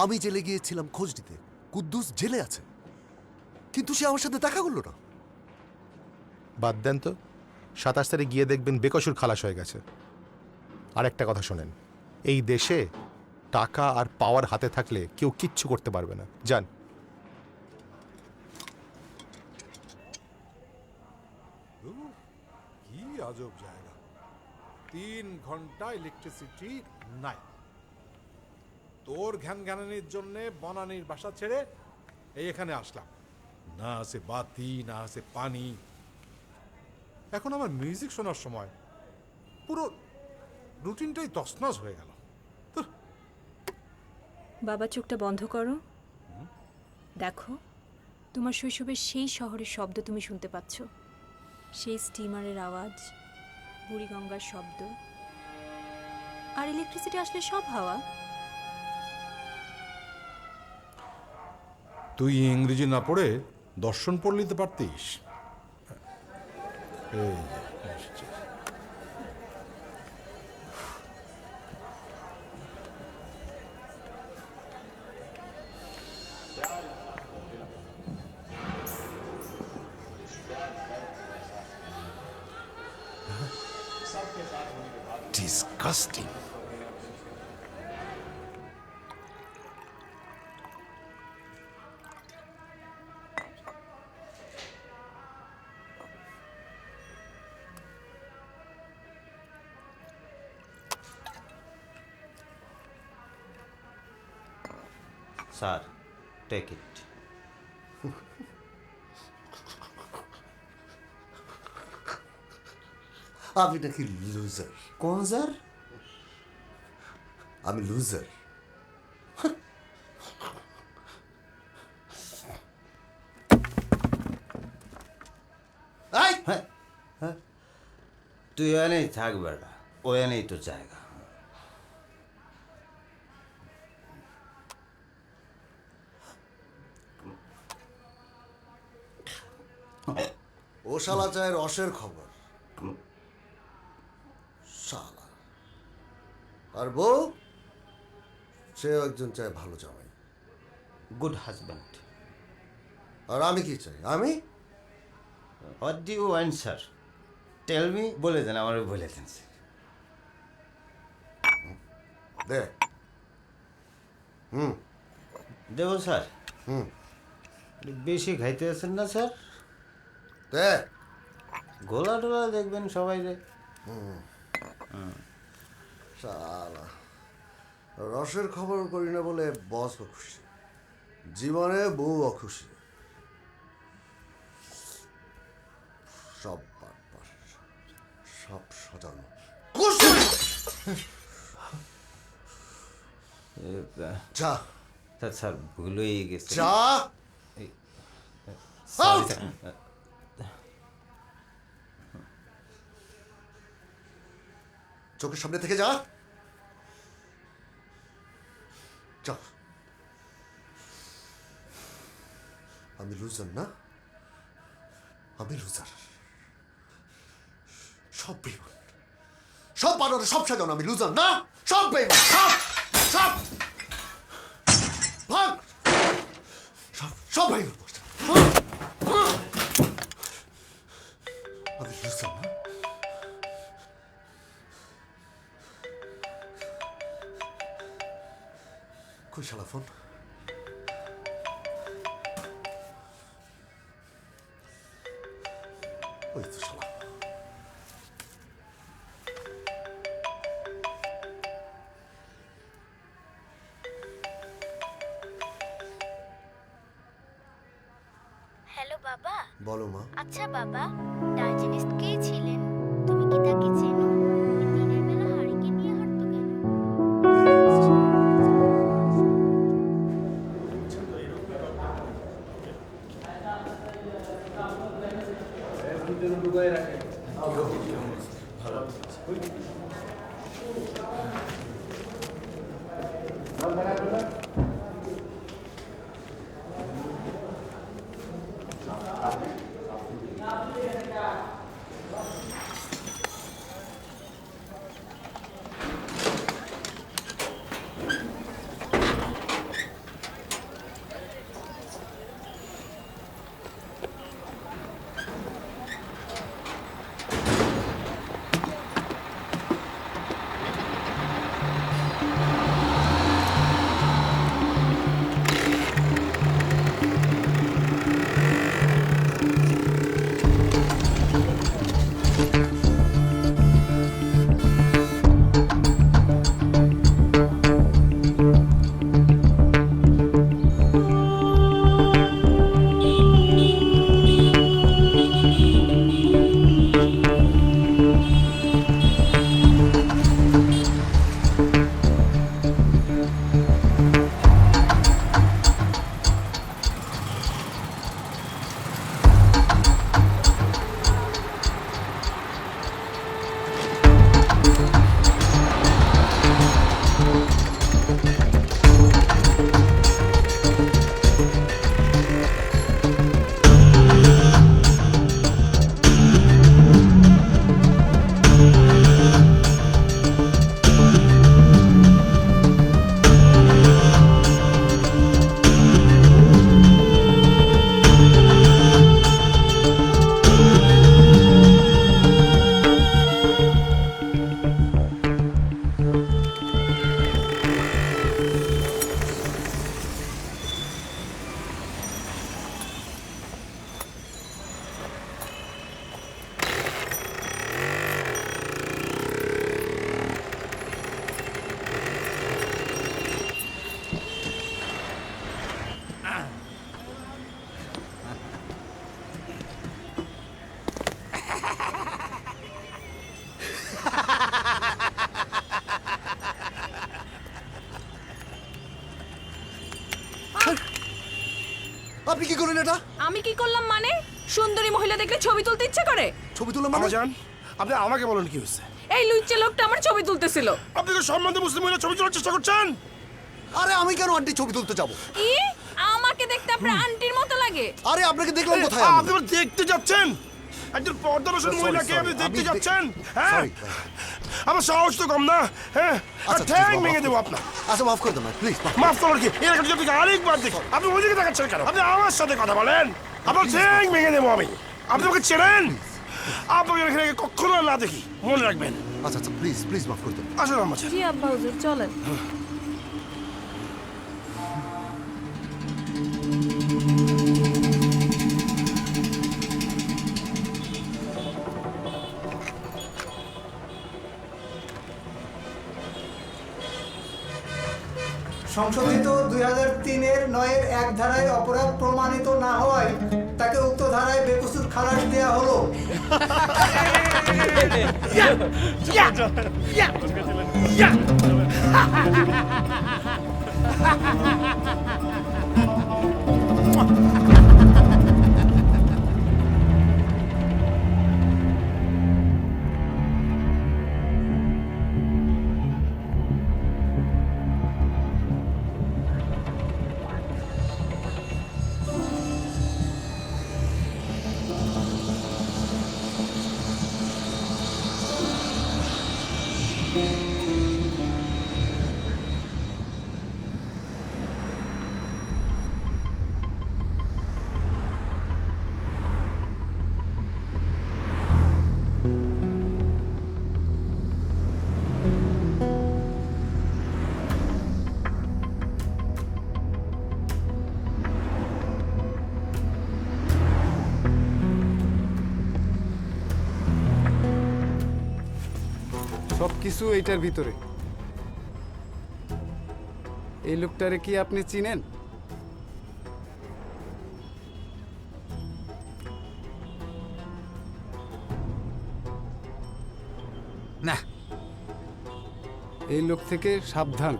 আমি জেলে গিয়েছিলাম খোঁজ নিতে, কুদ্দুস জেলে আছে, কিন্তু সে আমার সাথে দেখা করলো না। বাদ দেন তো, 27 তারিখ গিয়ে দেখবেন বেকসুর খালাস হয়ে গেছে। আর একটা কথা শোনেন, এই দেশে টাকা আর পাওয়ার হাতে থাকলে কেউ কিচ্ছু করতে পারবে না। যান। কি আজব জায়গা, 3 ঘন্টা ইলেকট্রিসিটি নাই। তোর জ্ঞান জ্ঞানানির জন্য বনানির বাসা ছেড়ে এখানে আসলাম। না আছে বাতি, না আছে পানি। এখন আমার মিউজিক শোনার সময় পুরো রুটিনটাই তছনছ হয়ে গেল। বাবা চোখটা বন্ধ করো, দেখো তোমার শৈশবের সেই শহরের শব্দ তুমি শুনতে পাচ্ছ, সেই স্টিমারের আওয়াজ, বুড়িগঙ্গার শব্দ, আর ইলেকট্রিসিটি আসলে সব হাওয়া। তুই ইংরেজি না পড়ে দর্শন পড়ে নিতে পারতিস। এই যে, Disgusting. Sir, take it. আমি নাকি লুজার? কোন স্যার? আমি লুজার। তুই এনেই থাক বেটা, ও এনেই তো জায়গা। ও শালা চায় রসের খবর, শালা। আর বউ, সেও একজন চায় ভালো জামাই, গুড হাজব্যান্ড। আর আমি কি চাই? আমি what do you want sir? Tell me, বলে দেন, আমার বলে দেন। দে। দেব স্যার? বেশি খাইতে আছেন না স্যার? দে। গোলা টোলা দেখবেন সবাই রে। শালা, রসের খবর করি না বলে বস অখুশি, জীবনে বউ অখুশি। সব বারবার, সব সাজানো। যা স্যার, ভুল হয়ে গেছে। যা। চোখের সামনে থেকে যা। যা। আমি লুজার না, আমি লুজার। সব বেইমান, সব বানরে, সব সাজানো। আমি লুজার না, সব বেইমান, সব সব ভাগ, সব সব বেইমান। আমি লুজার না। কই শালা ফোন? ওই তো শালা। হ্যালো বাবা। বলো মা। আচ্ছা বাবা, ডাইজেনিস্ট কে ছিলেন? তুমি কি তাকে চেনো? দিনের বেলা হারিকে নিয়ে হাঁটতো কেন? আপনি কি করলেন এটা? আমি কি করলাম মানে? সুন্দরী মহিলা দেখলে ছবি তুলতে ইচ্ছে করে? ছবি তুললাম মানে? জান, আপনি আমাকে বলেন কি হয়েছে? এই লুইচে লোকটা আমার ছবি তুলতেছিল। আপনি তো সম্বন্ধে মুসলিম মহিলা ছবি তোলার চেষ্টা করছেন? আরে আমি কেন আন্টি ছবি তুলতে যাব? কি? আমাকে দেখতে আপনার আন্টির মতো লাগে? আরে আপনাকে দেখলাম কোথায় আমি? আপনি দেখতে যাচ্ছেন একজন পর্দারসন মহিলাকে আপনি দেখতে যাচ্ছেন? হ্যাঁ, আমার সাহস তো কম না। হ্যাঁ, ঠ্যাং ভেঙে দেবো আপনার। আচ্ছা মাফ করে দেন প্লিজ। মাফ করার কি? এর আগে যদি আরেকবার দেখো আপনি ওইদিকে দেখাচ্ছেন কেন? আপনি আমার সাথে কথা বলেন, আপনার ঠ্যাং ভেঙে দেবো আমি। আপনি ওকে চেনেন? আপনাকে এখানে কখনো না দেখি, মনে রাখবেন। আচ্ছা আচ্ছা প্লিজ প্লিজ মাফ করে দেন। আসুন আমার জি আব্বা হুজুর চলেন। সংশোধিত 2003-এর 9-1 ধারায় অপরাধ প্রমাণিত না হওয়ায় তাকে উক্ত ধারায় বেকসুর খালাস দেয়া হলো। সবকিছু এইটার ভিতরে। এই লোকটারে কি আপনি চিনেন? না। এই লোক থেকে সাবধান।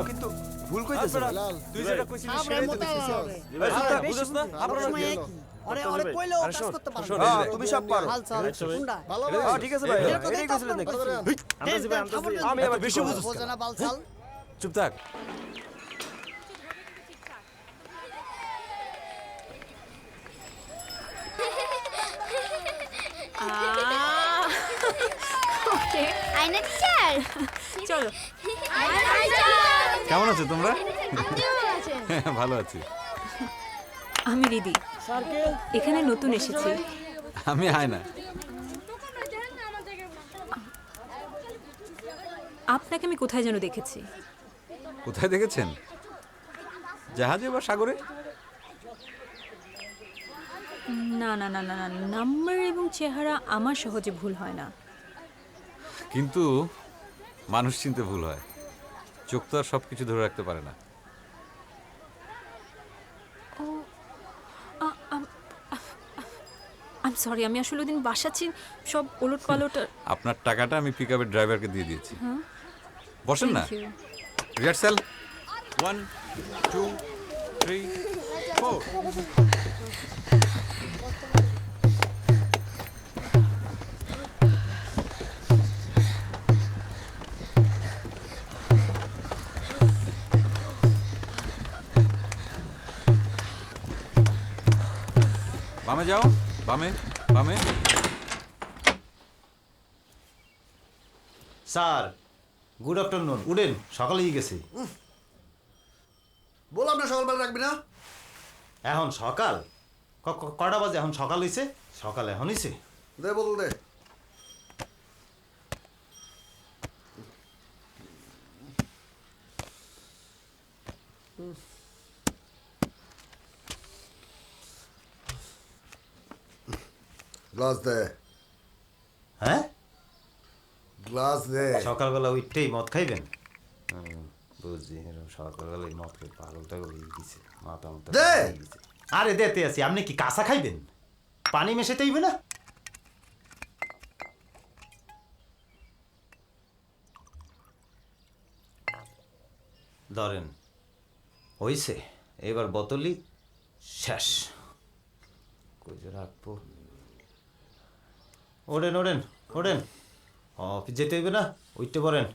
কিন্তু ভুল কইতেছ লাল, তুই যেটা কইছিস সেটাই তো দেখছিস। এই সুতা বুঝছ না? আপনারা কি আরে আরে কইলেও কাজ করতে পারো। হ্যাঁ তুমি সব পারো। হাল চাল শুনডা হ্যাঁ ঠিক আছে ভাই, এটাই কইছিলেন নাকি? আমি আবার বেশি বুঝছ। বোঝা না বাল চাল। চুপ থাক। ওকে আয়না টিচার চলো। কেমন আছো তোমরা? ভালো আছি। আমি রিদি, এখানে নতুন এসেছি। আমি আয়না। আপনাকে আমি কোথায় যেন দেখেছি। কোথায় দেখেছেন? জাহাজে বা সাগরে? না না না না না, নাম্বার এবং চেহারা আমার সহজে ভুল হয় না। কিন্তু মানুষ চিনতে ভুল হয়। চোখ তো আর সব কিছু ধরে রাখতে পারে না। আমি সরি, আমি আসলে ওদিন বাসাচ্ছি সব ওলট পালট। আপনার টাকাটা আমি পিকআপের ড্রাইভারকে দিয়ে দিয়েছি। হ্যাঁ বসেন না। Thank you. রিহার্সাল 1 2 3 4। বামে যাও, বামে বামে। Sir good afternoon. উঠেন, সকালেই গেছে। বললাম না সকালবেলা রাখবি না। এখন সকাল কটা বাজে? এখন সকাল হইছে? সকাল এখন হইছে? দে বল দে। গ্লাস দে। হ্যাঁ, গ্লাস দে। সকালবেলা উঠতেই মদ খাইবেন? বুঝছি, সকালবেলা মদ খাই পাগল টাগল হয়ে গেছে, মাথা মাথা দে। হয়ে গেছে। আরে দেতে আছি। আপনি কি কাঁচা খাইবেন? পানি মেশাতে হইবে না? ধরেন, হইছে। এবার বোতলই শেষ। কই যে রাখবো? ওড়েন ওড়েন ওড়েন, অফিস যেতে হইবে না? উঠতে পারেন।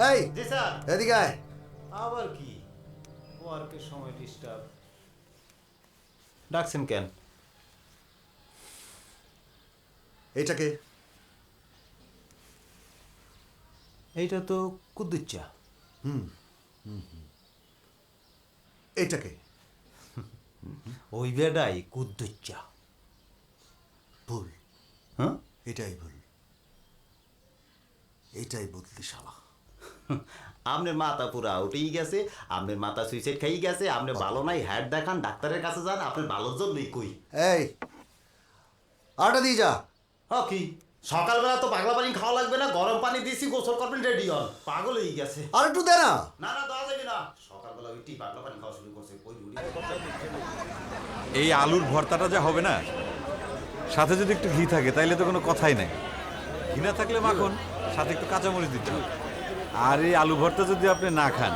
এই জি স্যার। এদিকে আয়। আবার কি ওয়ার্কের সময় ডিস্টার্ব? ডাকছেন কেন? এইটাকে? এইটা তো কুদ্দুচ্চা। হুম। এইটাকে? ওই বেডাই কুদ্দুচ্চা। ভুল। হ্যাঁ, এটাই ভুল। এটাই বদলি শালা। আপনার মাথা পুরা উঠেই গেছে, আপনার মাথা সুইসাইড খাই গেছে। আপনি ভালো নাই, হ্যাড দেখান, ডাক্তারের কাছে যান। আপনার ভালোর জন্যই কই। এই আটা দিয়ে যা। হ্যাঁ, কি সকালবেলা তো পাগলা পানি খাওয়া লাগবে না? গরম পানি দিয়েছি, গোসল করবেন, রেডি হন। পাগল হয়ে গেছে। আর একটু দে না। না না, দেওয়া যাবে না। সকালবেলা উঠি পাগলা পানি খাওয়া শুরু করছে। ওই এই আলুর ভর্তাটা যা হবে না, সাথে যদি একটু ঘি থাকে তাইলে তো কোনো কথাই নাই। ঘি না থাকলে মাখন, সাথে একটু কাঁচামরিচ দিতে হবে। আর এই আলু ভর্তা যদি আপনি না খান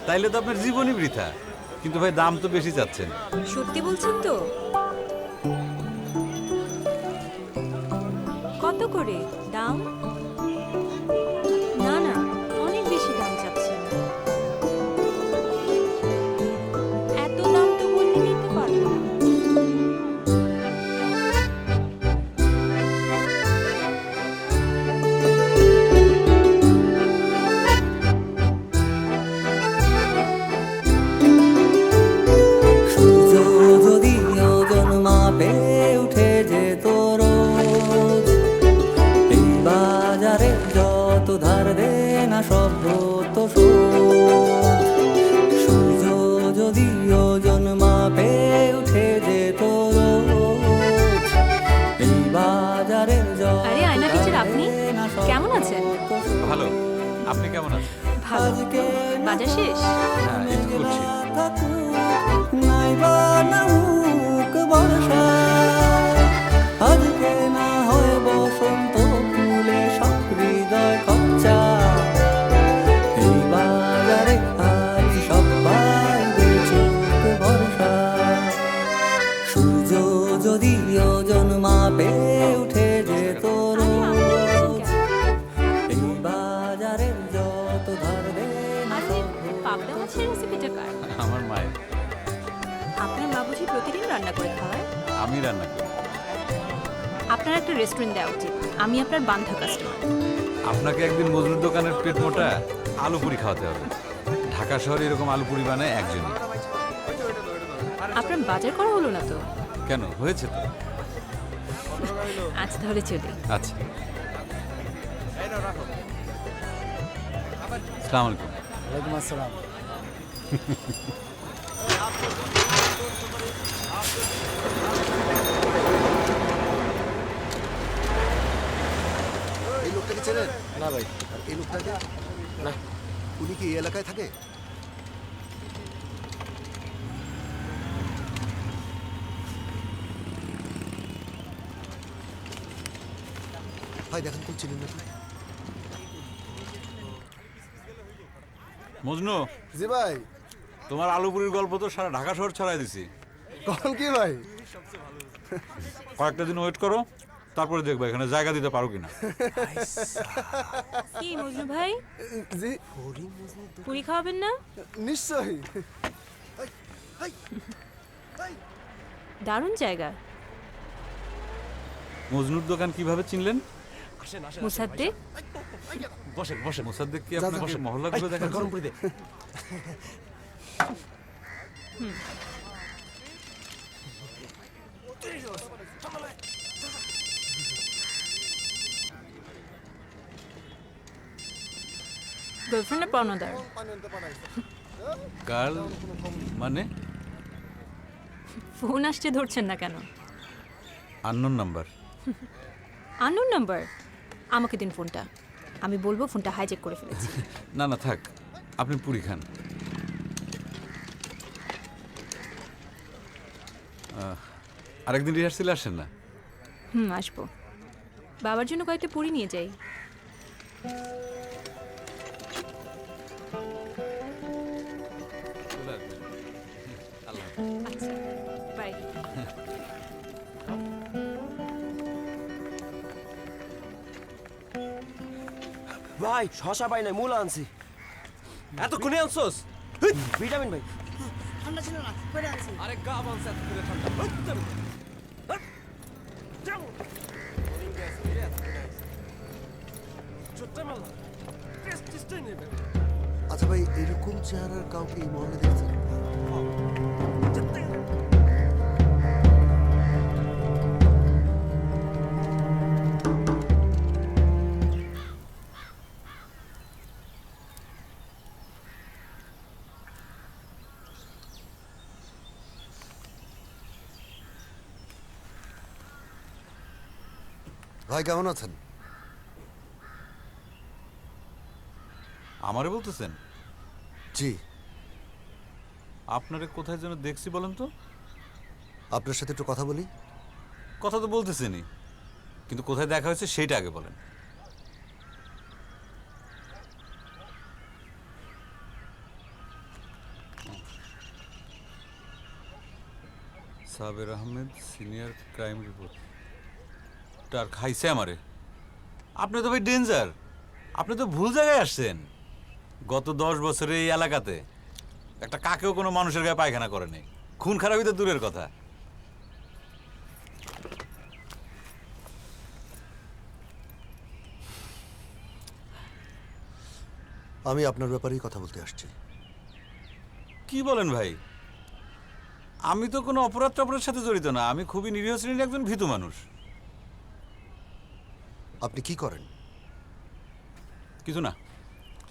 তাইলে তো আপনার জীবনই বৃথা। কিন্তু ভাই দাম তো বেশি চাচ্ছেন। সত্যি বলছেন তো? কত করে দাম? না না, অনেক বেশি দাম চাচ্ছেন। এত দাম তো বললে নিতে পারবো না। সূর্য যদি ওজন মাপে উঠে যেত রোজ, এই বাজারে যত ধার দে না সব তো শোধ। সূর্য যদি ওজন মাপে উঠে যেত রোজ, এই বাজারে আরে আয়না টিচার, আপনি কেমন আছেন? ভালো। আপনি কেমন আছেন? ভালো। বাজার শেষ? হ্যাঁ, এই তো করছি। নাইবা নাউক বর্ষা, আজকে না হয় বসন্ত ফুলে সব হৃদয় কচ্চা। এই বাজারে আজ সবাই বেচুক বর্ষা। সূর্য যদি ওজন মাপে উঠে যেত রোজ, এই বাজারের যত ধার দে না সব। পাবদা মাছের রেসিপিটা কার? আমার মায়ের। আপনার মা বুঝি প্রতিদিন রান্না করে খাওয়ায়? আমি রান্না করি। আপনার একটা রেস্টুরেন্ট দেওয়া উচিত। আমি আপনার বান্ধা কাস্টমার। আপনাকে একদিন মজুর দোকানের পেট মোটা আলু পুরি খাওয়াতে হবে। ঢাকা শহরে এরকম আলু পুরি বানায় একজনই। আপনার বাজার করা হলো না তো? কেন, হয়েছে তো। আচ্ছা তাহলে চলি। আচ্ছা, আসসালামু আলাইকুম। ওয়ালাইকুম আসসালাম। চেনেন? না ভাই। আর এই লোকটাকে? না। উনি কি এই এলাকায় থাকে? ভাই দেখেন তো চিনেন নাকি? মজনু। জি ভাই। তোমার আলুপুরির গল্প তো সারা ঢাকা শহর ছড়াই দিছি। কোন কি ভাই? কয়েকটা দিন ওয়েট করো, তারপরে দেখবা এখানে জায়গা দিতে পারো কিনা। কি মজনু ভাই, জি পুরি খাওয়াবেন না? নিশ্চয়ই। দারুণ জায়গা। মজনুর দোকান কিভাবে চিনলেন? মুসাদ্দেক। বসেন বসেন। মোসাদ্দেক কি আপনাকে মহল্লা ঘুরে দেখা গরম করে দে। গার্লফ্রেন্ডের পাওনাদার। গার্ল মানে? ফোন আসছে ধরছেন না কেন? Unknown number. Unknown number? আমাকে দিন ফোনটা, আমি বলবো ফোনটা হাইজ্যাক করে ফেলেছি। না না থাক, আপনি পুরি খান। আরেকদিন রিহার্সেলে আসেন না? আসবো। বাবার জন্য কয়েকটা পুরি নিয়ে যাই। আচ্ছা, বাই। ভাই শশা পাই নাই, মূলা আনছি। এতক্ষণে আনছোস? ভিটামিন ভাই। ঠান্ডা ছিল না, পড়ে আছে। আরে গা বানছে এত করে ঠান্ডা। আচ্ছা ভাই, এরকম চেহারার কাউকে এই মহলে দেখছেন? ভাই কেমন আছেন? আমারে বলতেছেন? জি। আপনারে কোথায় যেন দেখছি বলেন তো? আপনার সাথে একটু কথা বলি। কথা তো বলতেছেনই, কিন্তু কোথায় দেখা হয়েছে সেইটা আগে বলেন। সাবের আহমেদ, সিনিয়র ক্রাইম রিপোর্টার। খাইছে আমারে। আপনি তো ভাই ডেঞ্জার, আপনি তো ভুল জায়গায় আসছেন। গত 10 বছরে এই এলাকাতে একটা কাকেও কোনো মানুষের গায়ে পায়খানা করেনি। খুন খারাপই তো দূরের কথা। আমি আপনার ব্যাপারেই কথা বলতে আসছি। কি বলেন ভাই? আমি তো কোনো অপরাধ টপরাধের সাথে জড়িত না। আমি খুবই নিরীহ শ্রেণীর একজন ভীতু মানুষ। আপনি কি করেন? কিছু না।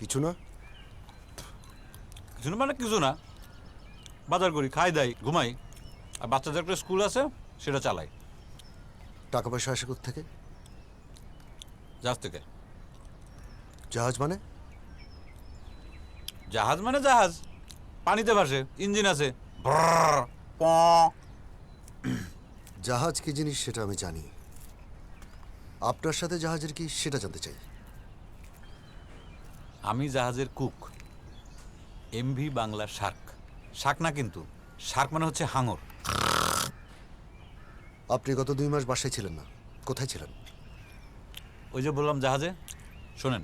কিছু না? কিছু না মানে কিছু না। বাজার করি, খাই দাই, ঘুমাই, আর বাচ্চাদের একটা স্কুল আছে সেটা চালাই। টাকা পয়সা আসে কোত্থেকে? জাহাজ থেকে। জাহাজ মানে? জাহাজ মানে জাহাজ, পানিতে ভাসে, ইঞ্জিন আছে। জাহাজ কি জিনিস সেটা আমি জানি, আপনার সাথে জাহাজের কি সেটা জানতে চাই। আমি জাহাজের cook, MV Bangla Shark. Shark না কিন্তু, শার্ক মানে হচ্ছে হাঙর। আপনি গত 2 মাস বাসায় ছিলেন না, কোথায় ছিলেন? ওই যে বললাম জাহাজে। শোনেন,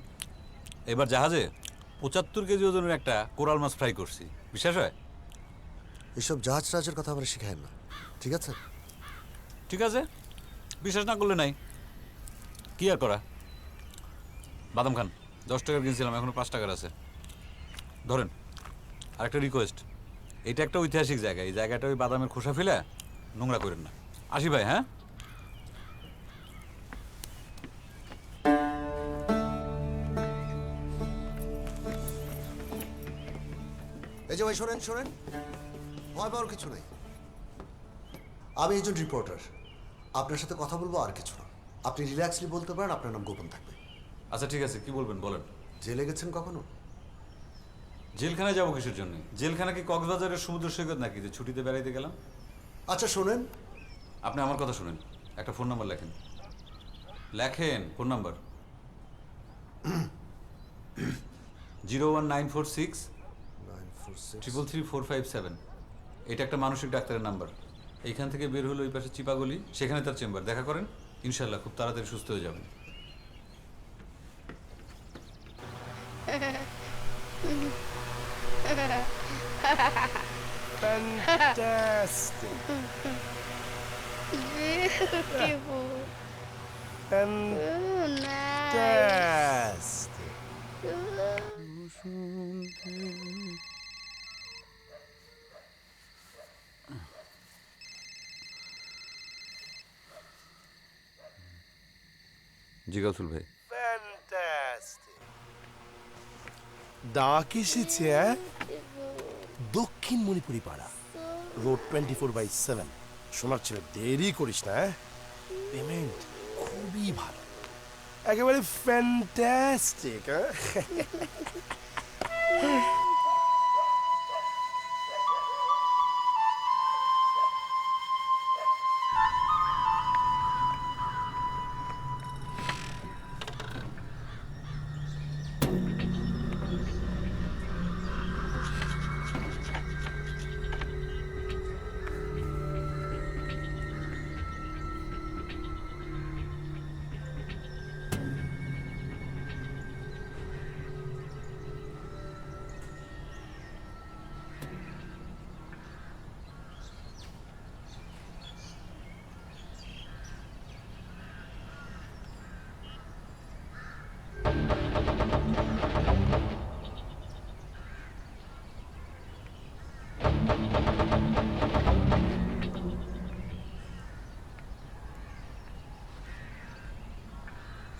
এবার জাহাজে 75 কেজি ওজনের একটা কোরাল মাছ ফ্রাই করছি, বিশ্বাস হয়? এসব জাহাজ টাহাজের কথা আমরা শিখায় না, ঠিক আছে? ঠিক আছে, বিশ্বাস না করলে নাই, কি আর করা। বাদাম খান, 10 টাকার কিনছিলাম, এখনো 5 টাকার আছে। ধরেন। আরেকটা রিকোয়েস্ট, এটা একটা ঐতিহাসিক জায়গা, এই জায়গাটা ওই বাদামের খোসা ফেলে নোংরা করেন না। আসি ভাই, হ্যাঁ? এই যে ভাই শোনেন শোনেন, ভয় পাওয়ার কিছু নেই। আমি একজন রিপোর্টার, আপনার সাথে কথা বলবো আর কিছু না। আপনি রিল্যাক্সলি বলতে পারেন, আপনার নাম গোপন থাকবে। আচ্ছা ঠিক আছে, কি বলবেন বলেন। জেলে গেছেন কখনো? জেলখানায় যাবো কিসের জন্য? জেলখানা কি কক্সবাজারের সমুদ্র সৈকত নাকি যে ছুটিতে বেড়াইতে গেলাম? আচ্ছা শোনেন, আপনি আমার কথা শুনেন, একটা ফোন নাম্বার লেখেন। লেখেন ফোন নাম্বার 01946 333 এটা একটা মানসিক ডাক্তারের নাম্বার। এইখান থেকে বের হলো ওই পাশে চিপাগলি, সেখানে তার চেম্বার। দেখা করেন, ইনশাল্লাহ খুব তাড়াতাড়ি সুস্থ হয়ে যাবেন। Fantastic. Beautiful. Fantastic. জি গাউসুল ভাই। Fantastic. ডাক এসেছে দক্ষিণ মণিপুরি পাড়া, রোড 24/7। শোনার ছেলে, দেরি করিস না। পেমেন্ট খুবই ভালো, একেবারে ফ্যান্টাস্টিক।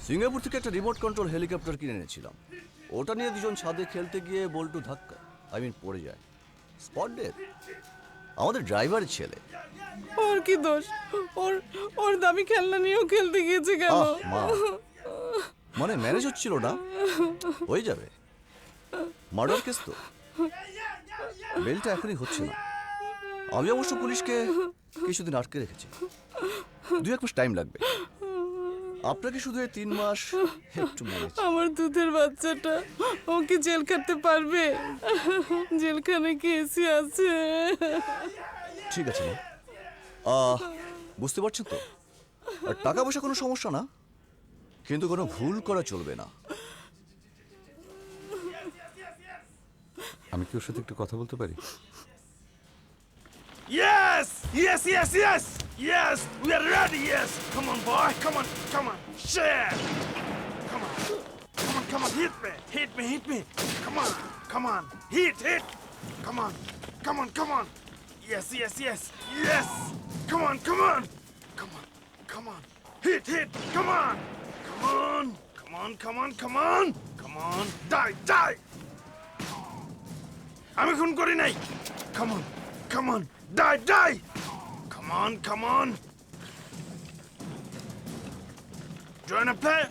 সিঙ্গাপুর থেকে একটা রিমোট কন্ট্রোল হেলিকপ্টার কিনে এনেছিলাম। ওটা নিয়ে দুজন ছাদে খেলতে গিয়ে বল্টু ধাক্কা, পড়ে যায়। Spot death. আমাদের ড্রাইভারের ছেলে। ওর কি দোষ? ওর দামি খেলনা নিয়েও খেলতে গিয়েছে কেন? মা, মানে ম্যানেজ হচ্ছিল না। হয়ে যাবে। মার্ডার কেস তো, বেলটা এখনই হচ্ছে না। আমি অবশ্য পুলিশকে কিছুদিন আটকে রেখেছি, 2-1 মাস টাইম লাগবে। আপনাকে শুধু 3 মাস একটু ম্যানেজ। আমার দুধের বাচ্চাটা, ও কি জেল কাটতে পারবে? জেলখানে কি এসি আছে? ঠিক আছে মা, বুঝতে পারছেন তো? আর টাকা পয়সা কোনো সমস্যা না, কিন্তু কোনো ভুল করা চলবে না। আমি কি ওর সাথে একটু কথা বলতে পারি? Yes! Yes, yes, yes! Yes! We are ready, yes! Come on, boy! Come on, come on! Shit! Come on! Come on, come on! Hit me! Hit me, hit me! Come on! Come on! Hit, hit! Come on! Come on, come on! Yes, yes, yes! Yes! Come on, come on! Come on! Come on! Hit, hit! Come on! Come on! Come on, come on, come on! Come on! Die, die! আমি খুন করি নাই! Come on! Come on! Die, die! Come on, come on! Do you wanna play?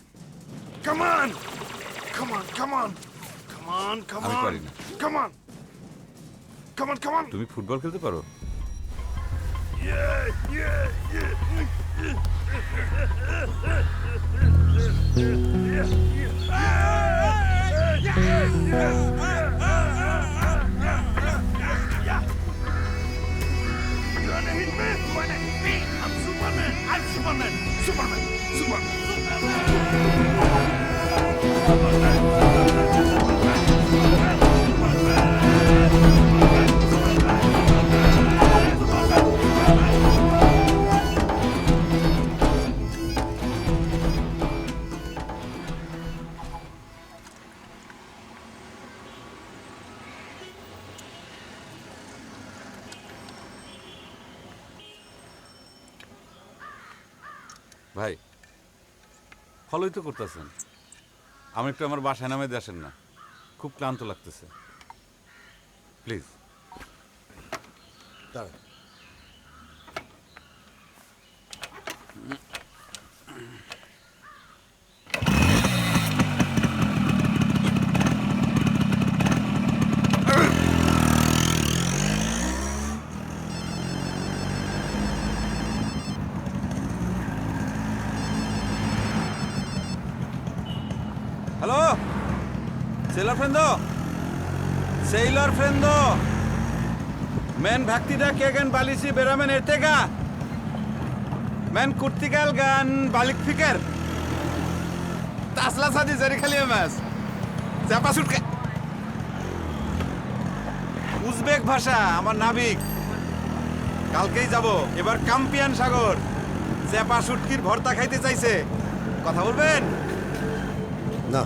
Come on! Come on, come on! Come on, come আমি on! পারি না। Come on! Come on, come on! তুমি ফুটবল খেলতে পারো? Yeah, yeah, yeah! You wanna hit me? You wanna hit me? I'm Superman! I'm Superman! Superman! Superman! ভাই, ফলোই তো করতেছেন। আমি একটু আমার বাসায় নামে আসেন না, খুব ক্লান্ত লাগতেছে প্লিজ। দাঁড়া। ফ্রেন্ডো সেইলর ফ্রেন্ডো মেন ভক্তিটা কেগেন বালিসি বেরামেন এর্তেগা মেন কুর্তিকাল গান বালিক ফিকার তাসলা সাদি জারি খালি মাস চাপা সুটকে উজবেক ভাষা আমার নাবিক কালকেই যাব এবার কাম্পিয়ান সাগর চেপা শুটকির ভর্তা খাইতে চাইছে কথা বলবেন না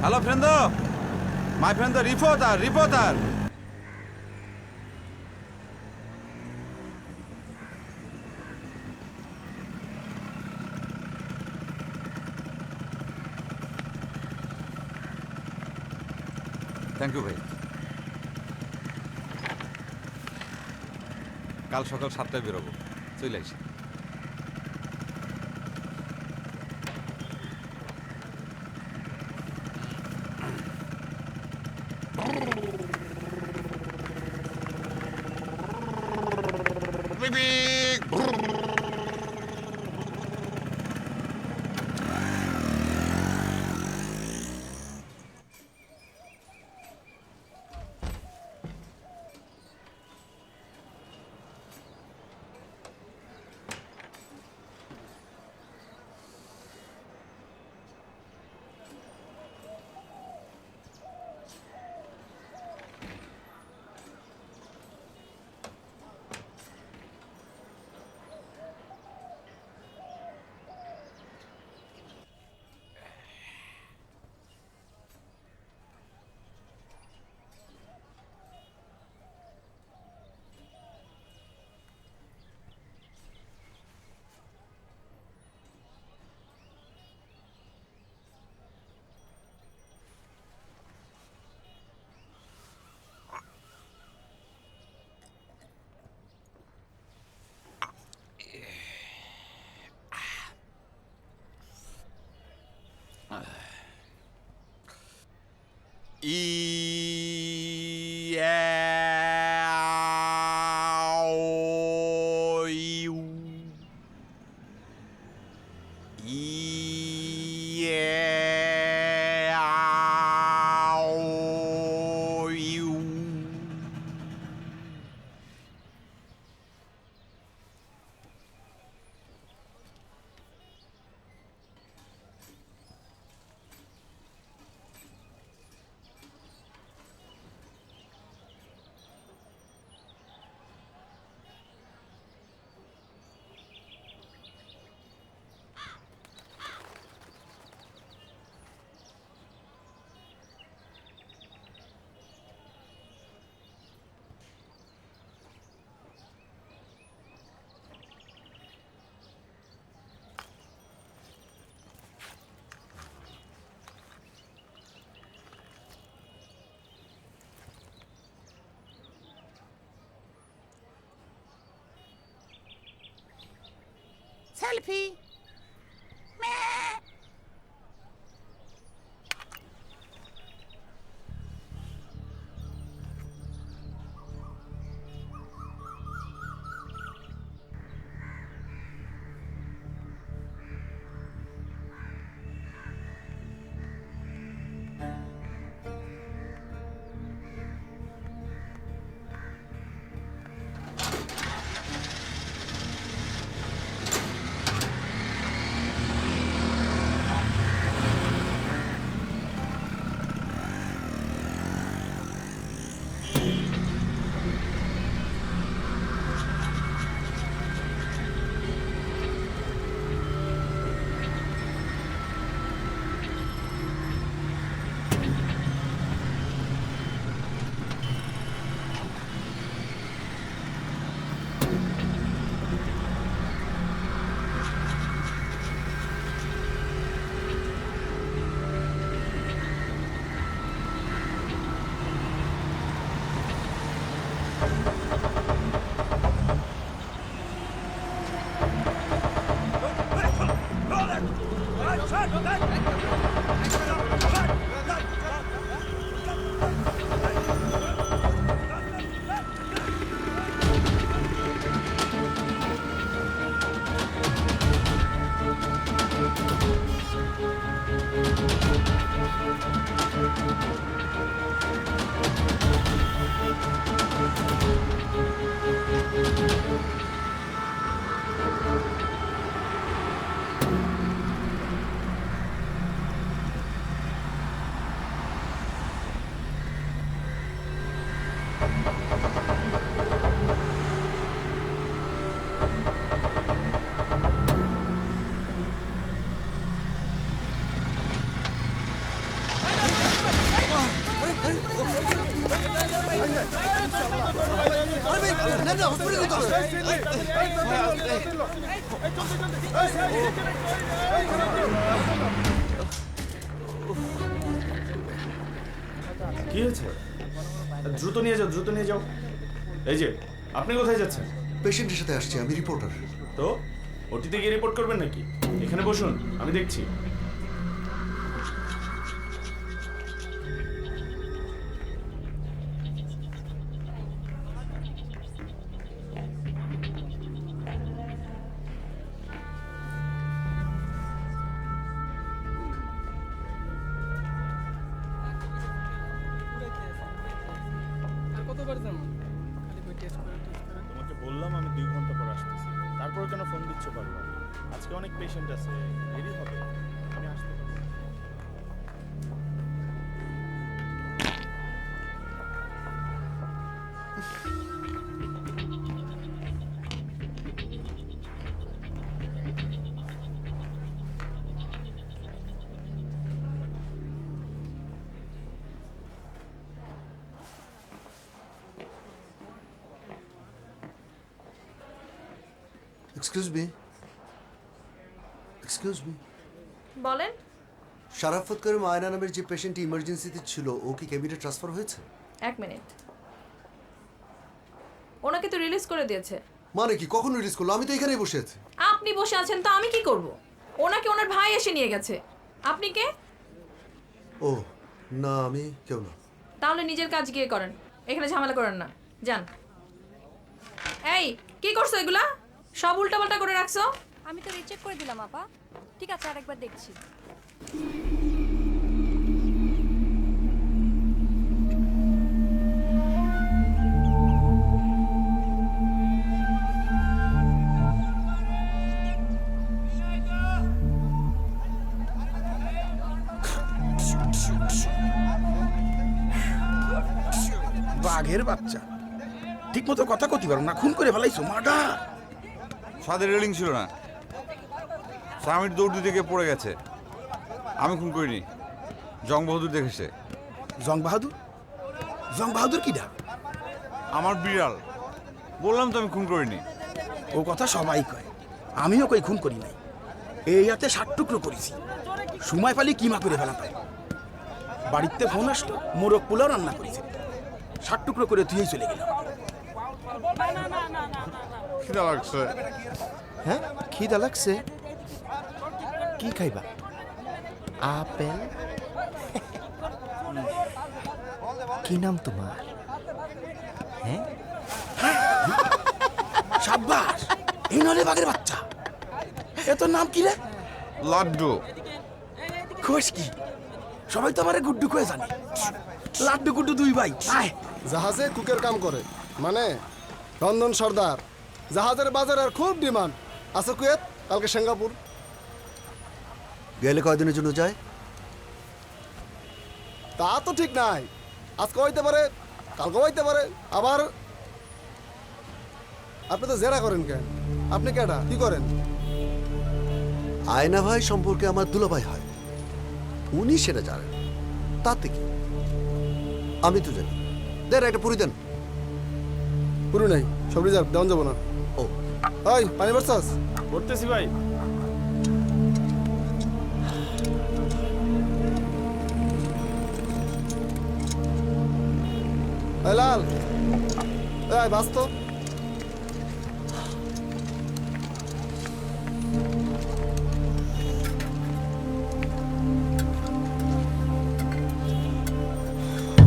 hello friendo my friend reporter thank you ভাই কাল সকাল 7টায় বেরোবো চলে আসি সেলফি কি হয়েছে? দ্রুত নিয়ে যাও, দ্রুত নিয়ে যাও। এই যে, আপনি কোথায় যাচ্ছেন? পেশেন্টের সাথে আসছি, আমি রিপোর্টার। তো ওটিতে গিয়ে রিপোর্ট করবেন নাকি? এখানে বসুন, আমি দেখছি। তোমাকে বললাম আমি 2 ঘন্টা পর আসতেছি, তারপর কেন ফোন দিচ্ছ বারবার? আজকে অনেক পেশেন্ট আছে, দেরি হবে, আমি আসতে পারবো। Excuse me, excuse me. বলেন। শারাফত করিম আয়না নামের যে পেশেন্ট ইমার্জেন্সিতে ছিল, ও কি ক্যাবিনেটে ট্রান্সফার হয়েছে? 1 মিনিট। ওনাকে তো রিলিজ করে দিয়েছে। মানে কি, কখন রিলিজ করলো? আমি তো এখানেই বসে আছি। আপনি বসে আছেন তো আমি কি করব? ওনাকে ওনার ভাই এসে নিয়ে গেছে। আপনি কে? ও না, আমি কেউ না। তাহলে নিজের কাজ গিয়ে করেন, এখানে ঝামেলা করেন না, যান। এই কি করছো এগুলা? সব উল্টাপাল্টা করে রাখছো। আমি তো রিচেক করে দিলাম আপা। ঠিক আছে, আরেকবার দেখছি। বাঘের বাচ্চা, ঠিক মতো কথা কতি পারো না, খুন করে ফেলাইছো। মার্ডার। সাদের রেলিং ছিল না, সামিট দৌড় দিতে গিয়ে পড়ে গেছে। আমি খুন করিনি, জং বাহাদুর দেখেছে। জং বাহাদুর? জং বাহাদুর কিডা? আমার বিড়াল। বললাম তো আমি খুন করিনি। ও কথা সবাই কয়, আমিও কই খুন করি নাই। এই হাতে 60 টুকরো করেছি, সময় পালি কিমা করে ফেলা পাই। বাড়িতে ফোন আসতো, মোরগ পোলাও রান্না করেছে, 60 টুকরো করে তুই চলে গেলাম। খিদা লাগছে। হ্যাঁ, খিদা লাগছে। কি খাইবা? আপেল? কি নাম তোমার? হ্যাঁ, সাব্বাস, এই নলে বাঘের বাচ্চা। এ তোর নাম কি রে? লাড্ডু। খোশ কি, সবাই তো আমারে গুড্ডু কয়ে জানে। লাড্ডু গুড্ডু 2 ভাই। আয়। জাহাজে কুকের কাম করে, মানে রন্ধন সর্দার। জাহাজের বাজারের খুব ডিমান্ড আছে। কুয়েত, কালকে সিঙ্গাপুর। গেলে কয়দিনের জন্য যায়? তা তো ঠিক নাই, আজকে হইতে পারে, কালকে হইতে পারে। আবার আপনি তো জেরা করেন কেন? আপনি কেডা, কি করেন? আয়না ভাই সম্পর্কে আমার দুলাভাই হয়, উনি সেটা জানেন। তাতে কি, আমি তো জানি। দেন একটা পুরি দেন। পুরো নাই, সব রিজার্ভ, দেওয়া যাবো না। ও ওই পানি বর্ষাস? করতেছি ভাই। লাল, এই বাস তো।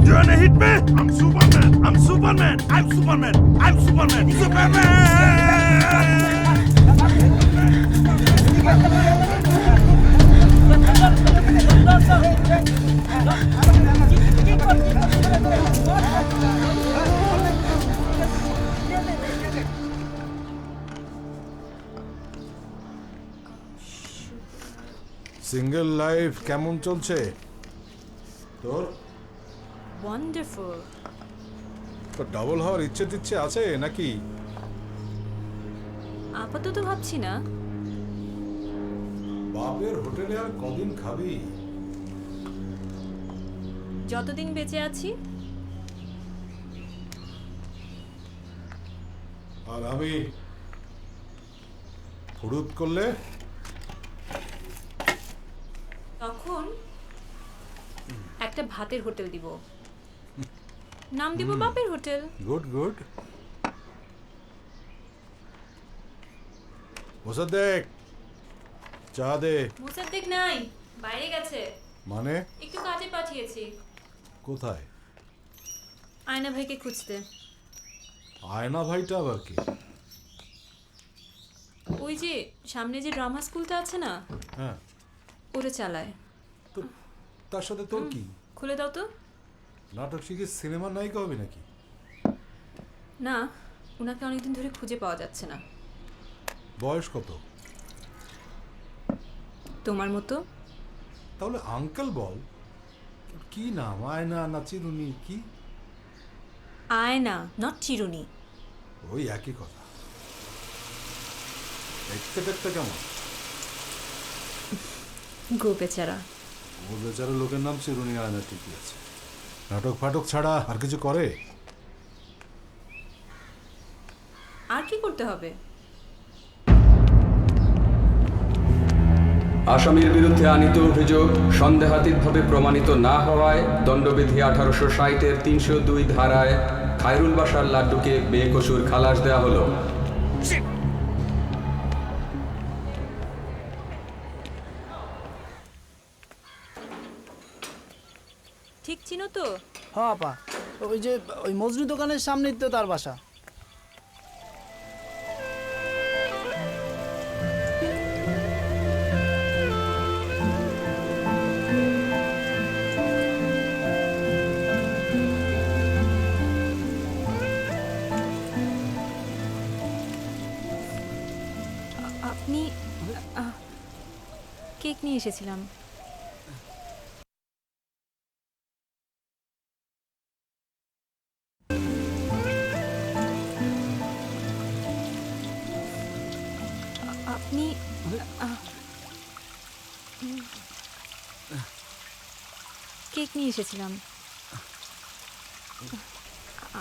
You wanna hit me? I'm Superman. I'm Superman. I'm Superman. I'm Superman. Single life কেমন চলছে তোর? ওয়ান্ডারফুল। তো ডাবল হওয়ার ইচ্ছে টিচ্ছে আছে নাকি? আপাতত ভাবছি না। বাপের হোটেলে আর কদিন খাবি? যতদিন বেঁচে আছি। আর আমি ফুরুত করলে তখন একটা ভাতের হোটেল দিব, নাম দিব বাপের হোটেল। Good good. মোসাদ্দেক চা দে। মুসাদ্দেক নাই, বাইরে গেছে। মানে একটু কাজে পাঠিয়েছি। কোথায়? আয়না ভাইকে খুঁজতে। আয়না ভাইটা আবার কি? ওই যে সামনে যে ড্রামা স্কুলটা আছে না, হ্যাঁ, ওটা চালায়। তো তার সাথে তোর কি? খুলে দাও তো। নাটক শিখে সিনেমার নায়িকা হবে নাকি? না, ওনাকে অনেকদিন ধরে খুঁজে পাওয়া যাচ্ছে না। বয়স কত? তোমার মতো। তাহলে আঙ্কেল বল, কি নাম? আয়না না চিরুনি? কি আয়না, নট চিরুনি। ওই একই কথা। দেখতে দেখতে কেমন? গো বেচারা। ও বেচারা লোকের নাম চিরুনি, আয়না ঠিকই আছে। নাটক ফাটক ছাড়া আর কিছু করে? আর কি করতে হবে? আসামির বিরুদ্ধে আনিত অভিযোগ সন্দেহাতীতভাবে প্রমাণিত না হওয়ায় দণ্ডবিধি 1860-এর 302 ধারায় খায়রুল বাশার লাড্ডুকে বেকসুর খালাস দেওয়া হলো। ঠিক চিনো তো? হ্যাঁ আপা, ওই যে ওই মজনু দোকানের সামনেই তো তার বাসা। আপনি কেক নিয়ে এসেছিলাম। আপনি কেক নিয়ে এসেছিলাম।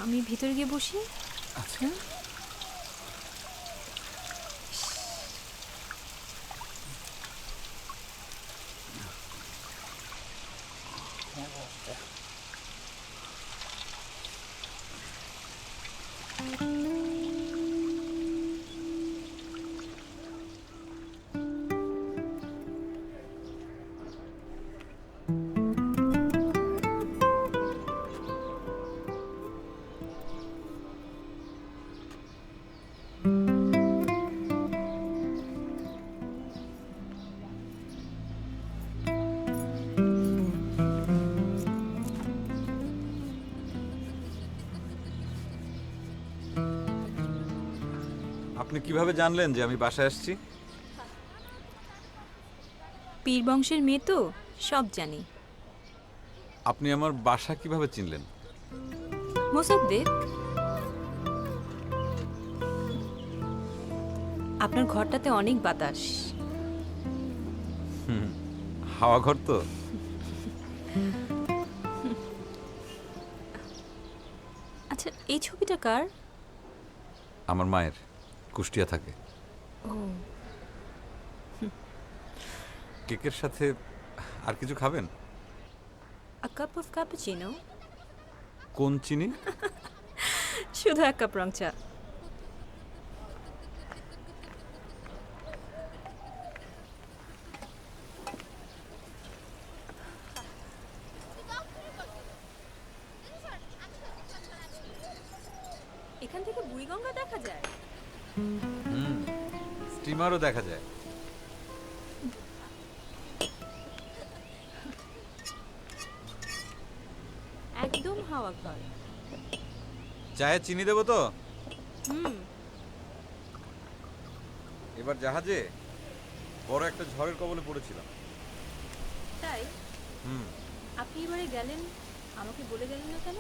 আমি ভিতরে গিয়ে বসি। আচ্ছা। আপনি কিভাবে জানলেন যে আমি বাসায় আসছি? পীর বংশের মেয়ে তো, সব জানি। আপনি আমার বাসা কিভাবে চিনলেন? মোসাদ্দেক, আপনার ঘরটাতে অনেক বাতাস। হাওয়া ঘর তো। আচ্ছা, এই ছবিটা কার? আমার মায়ের, কুষ্টিয়া থাকে। ও, কেকের সাথে আর কিছু খাবেন? a cup of cappuccino? কোন চিনি? শুধু এক কাপ রং চা। এখান থেকে বুড়িগঙ্গা দেখা যায়। স্টিমারও দেখা যায়। একদম হাওয়া ঘর। চায়ে চিনি দেবো তো? হুম। এবার জাহাজে বড় একটা ঝড়ের কবলে পড়েছিলাম। তাই? আপনি এবারে গেলেন, আমাকে বলে গেলেন না কেন?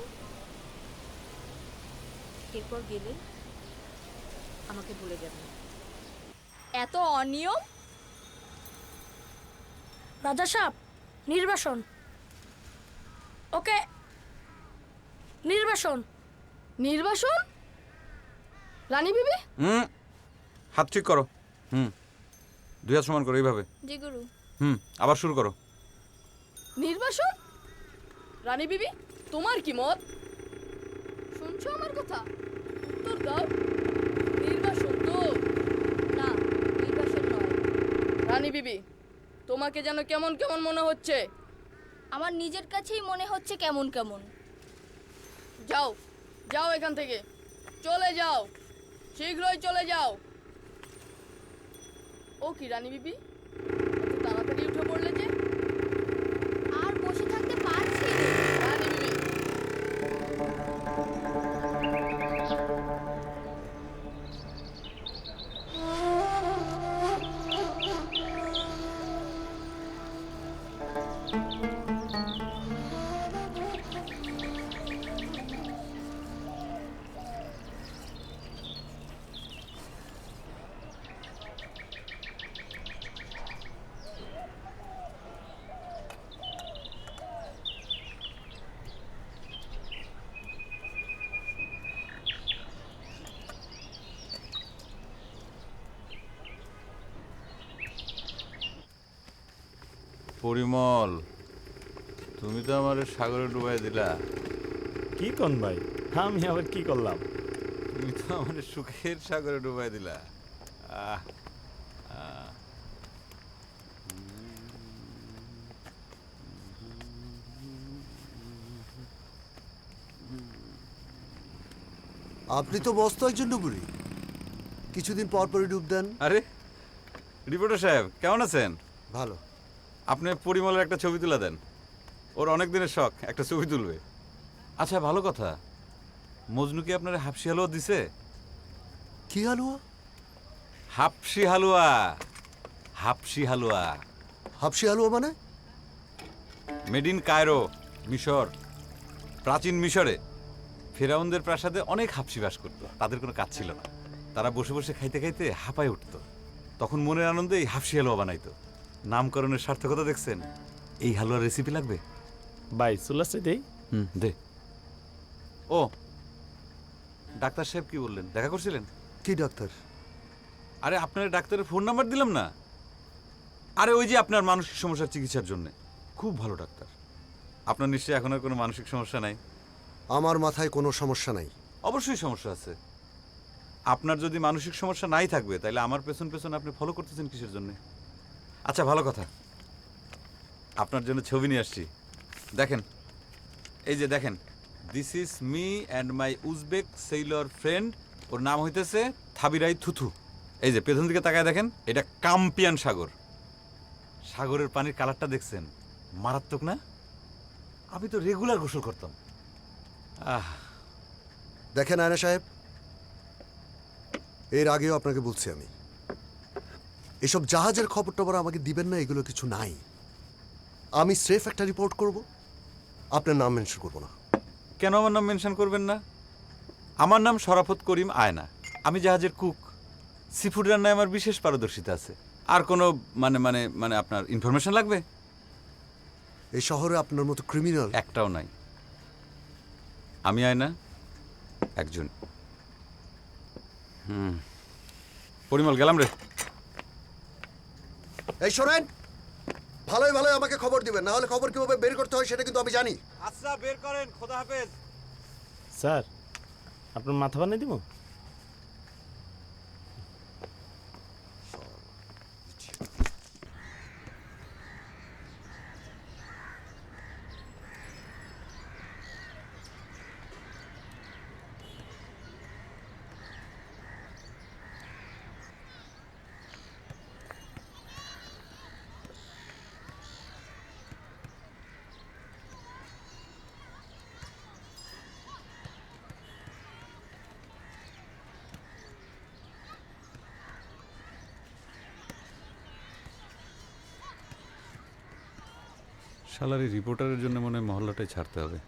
এরপর গেলে আমাকে বলে যাবেন। এত অনিয়ম! রাজা সাহেব, নির্বাসন। ওকে, নির্বাসন। নির্বাসন? রানী বিবি? হাত ঠিক করো। দুই হাত সমান করো এইভাবে। জি গুরু। আবার শুরু করো। নির্বাসন? রানী বিবি, তোমার কি মত? শুনছো আমার কথা? উত্তর দাও। নির্বাসন তো? না, নির্বাসন নয়। রানী বিবি, তোমাকে যেন কেমন কেমন মনে হচ্ছে। আমার নিজের কাছেই মনে হচ্ছে কেমন কেমন। যাও, যাও এখান থেকে, চলে যাও, শীঘ্রই চলে যাও। ও কি রানী বিবি, এত তাড়াতাড়ি উঠে পড়লে যে? আর বসে থাকতে পারছি না। রানী বিবি, পরিমল, তুমি তো আমার সাগরে ডুবাই দিলা। কি কোন ভাই, আমি আবার কি করলাম? তুমি তো আমার সুখের সাগরে ডুবাই দিলা। আহ আহ। আপনি তো মস্ত একজন ডুবুরি, কিছুদিন পর পরই ডুব দেন। আরে রিপোর্টার সাহেব, কেমন আছেন? ভালো। আপনি পরিমলের একটা ছবি তুলে দেন, ওর অনেক দিনের শখ একটা ছবি তুলবে। আচ্ছা ভালো কথা, মজনু কি আপনার হাফসি হালুয়া দিছে? কি হালুয়া? হাফসি হালুয়া। হাফসি হালুয়া। হাফসি হালুয়া মানে? মেড ইন কায়রো, মিশর। প্রাচীন মিশরে ফেরাউনদের প্রাসাদে অনেক হাফসি বাস করতো, তাদের কোনো কাজ ছিল না। তারা বসে বসে খাইতে খাইতে হাঁপায় উঠতো, তখন মনের আনন্দে এই হাফসি হালুয়া বানাইতো। নামকরণের সার্থকতা দেখছেন? এই হালুয়ার রেসিপি লাগবে? ভাই চুলাসে দেই। দে। ও ডাক্তার সাহেব কি বললেন, দেখা করছিলেন? কি ডাক্তার? আরে আপনার ডাক্তারের ফোন নাম্বার দিলাম না। আরে ওই যে আপনার মানসিক সমস্যার চিকিৎসার জন্য খুব ভালো ডাক্তার। আপনার নিশ্চয়ই এখন আর কোনো মানসিক সমস্যা নাই? আমার মাথায় কোনো সমস্যা নাই। অবশ্যই সমস্যা আছে। আপনার যদি মানসিক সমস্যা নাই থাকবে তাহলে আমার পেছন পেছন আপনি ফলো করতেছেন কিসের জন্য? আচ্ছা ভালো কথা, আপনার জন্য ছবি নিয়ে আসছি, দেখেন। এই যে দেখেন, this is me and my Uzbek sailor friend. ওর নাম হইতেছে থাবিরাই থুথু। এই যে পেছন দিকে তাকায় দেখেন, এটা কাম্পিয়ান সাগর। সাগরের পানির কালারটা দেখছেন? মারাত্মক না? আমি তো রেগুলার গোসল করতাম। দেখেন আয়না সাহেব, এর আগেও আপনাকে বলছি আমি, এসব জাহাজের খবর টবর আমাকে দিবেন না, এগুলো কিছু নাই। আমি স্রেফ একটা রিপোর্ট করব, আপনার নাম মেনশন করব না। কেন আমার নাম মেনশন করবেন না? আমার নাম শরাফত করিম আয়না, আমি জাহাজের কুক। সিফুড রান্নায় আমার বিশেষ পারদর্শিতা আছে। আর কোনো মানে মানে মানে আপনার ইনফরমেশন লাগবে? এই শহরে আপনার মতো ক্রিমিনাল একটাও নাই। আমি আয়না একজন। পরিমল গেলাম রে। এই শোনেন, ভালোই ভালোই আমাকে খবর দিবেন, না হলে খবর কিভাবে বের করতে হয় সেটা কিন্তু আমি জানি। আচ্ছা বের করেন, খোদা হাফেজ। স্যার, আপনার মাথা বানিয়ে দিব? শালার এই রিপোর্টারের জন্য মনে হয় মহল্লাটাই ছাড়তে হবে,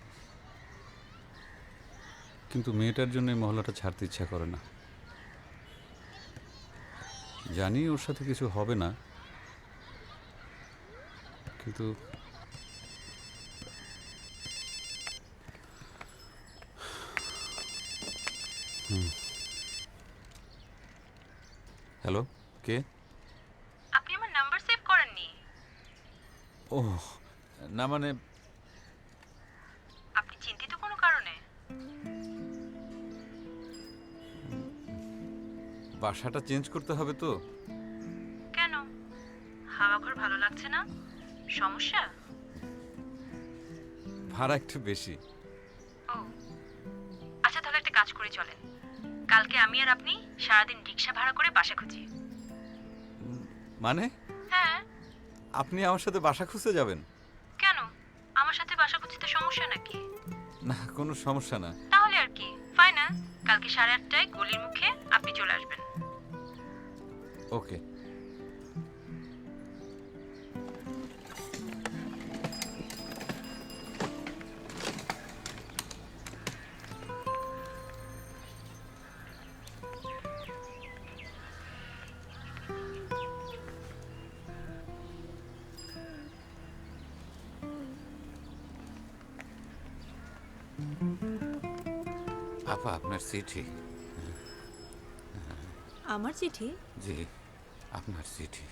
কিন্তু মেয়েটার জন্য এই মহল্লাটা ছাড়তে ইচ্ছা করে না। জানি ওর সাথে কিছু হবে না, কিন্তু হ্যালো, কে? আপনি আমার নাম্বার সেভ করেননি? ও না, মানে আপনি চিন্তিত কোনো কারণে? বাসাটা চেঞ্জ করতে হবে তো। কেন? হাওয়া ঘর ভালো লাগছে না? সমস্যা? ভাড়া একটু বেশি। ও আচ্ছা, তাহলে একটা কাজ করে চলেন। কালকে আমি আর আপনি সারাদিন রিক্সা ভাড়া করে বাসা খুঁজি। মানে? হ্যাঁ। আপনি আমার সাথে বাসা খুঁজতে যাবেন? কেন? আমার সাথে বাসা খুঁজতে সমস্যা নাকি? না, কোনো সমস্যা না। তাহলে আর কি, ফাইনাল। কালকে 8:30টায় গলির মুখে আপনি চলে আসবেন। ওকে। আপা, আপনার চিঠি। আমার চিঠি? জি, আপনার চিঠি।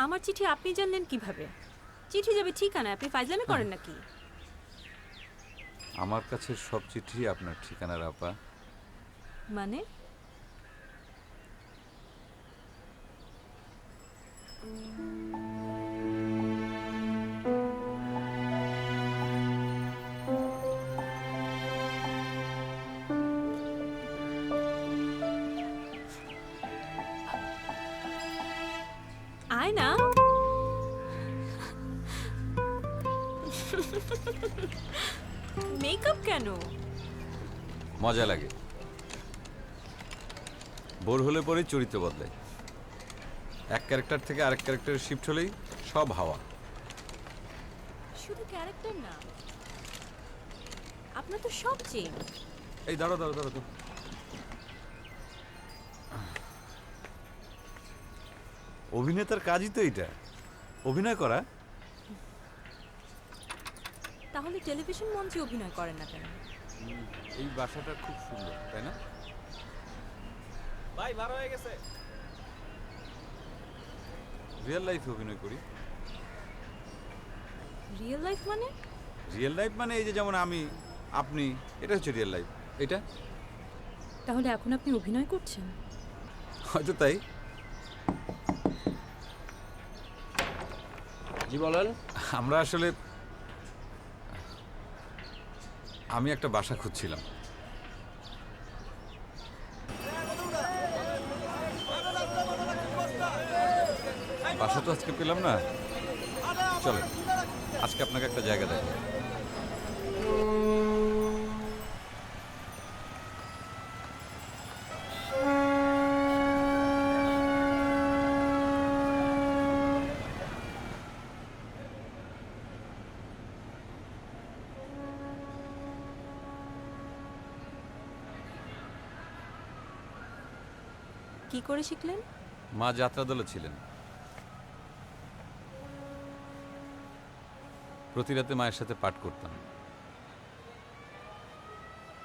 আমার চিঠি আপনি জানলেন কিভাবে? চিঠি যাবে ঠিকানায়, আপনি ফাইজলামি করেন নাকি? আমার কাছে সব চিঠি আপনার ঠিকানার আপা। মানে? আয় না। মেকআপ কেন? মজা লাগে। বোর হলে পরেই চরিত্র বদলায়। এক ক্যারেক্টার থেকে আরেক ক্যারেক্টারে শিফট হলেই সব হাওয়া। শুধু ক্যারেক্টার না, আপনার তো সব চেঞ্জ। এই দাঁড়ো দাঁড়ো দাঁড়ো তো। অভিনেতার কাজই তো এটা, অভিনয় করা। তাহলে টেলিভিশন মঞ্চে অভিনয় করেন না কেন? এই বাসাটা খুব সুন্দর, তাই না? ভাই ভাড়া হয়ে গেছে। রিয়েল লাইফে অভিনয় করি। রিয়েল লাইফ মানে? রিয়েল লাইফ মানে এই যে যেমন আমি, আপনি, এটা হচ্ছে রিয়েল লাইফ। এটা তাহলে এখন আপনি অভিনয় করছেন? হয়তো তাই। জি বলেন। আমরা আসলে, আমি একটা বাসা খুঁজছিলাম। বাসা তো আজকে পেলাম না। চলেন আজকে আপনাকে একটা জায়গা দেয়। কি করে শিখলেন? মা যাত্রা দলে ছিলেন। প্রতি রাতে মায়ের সাথে পাঠ করতাম।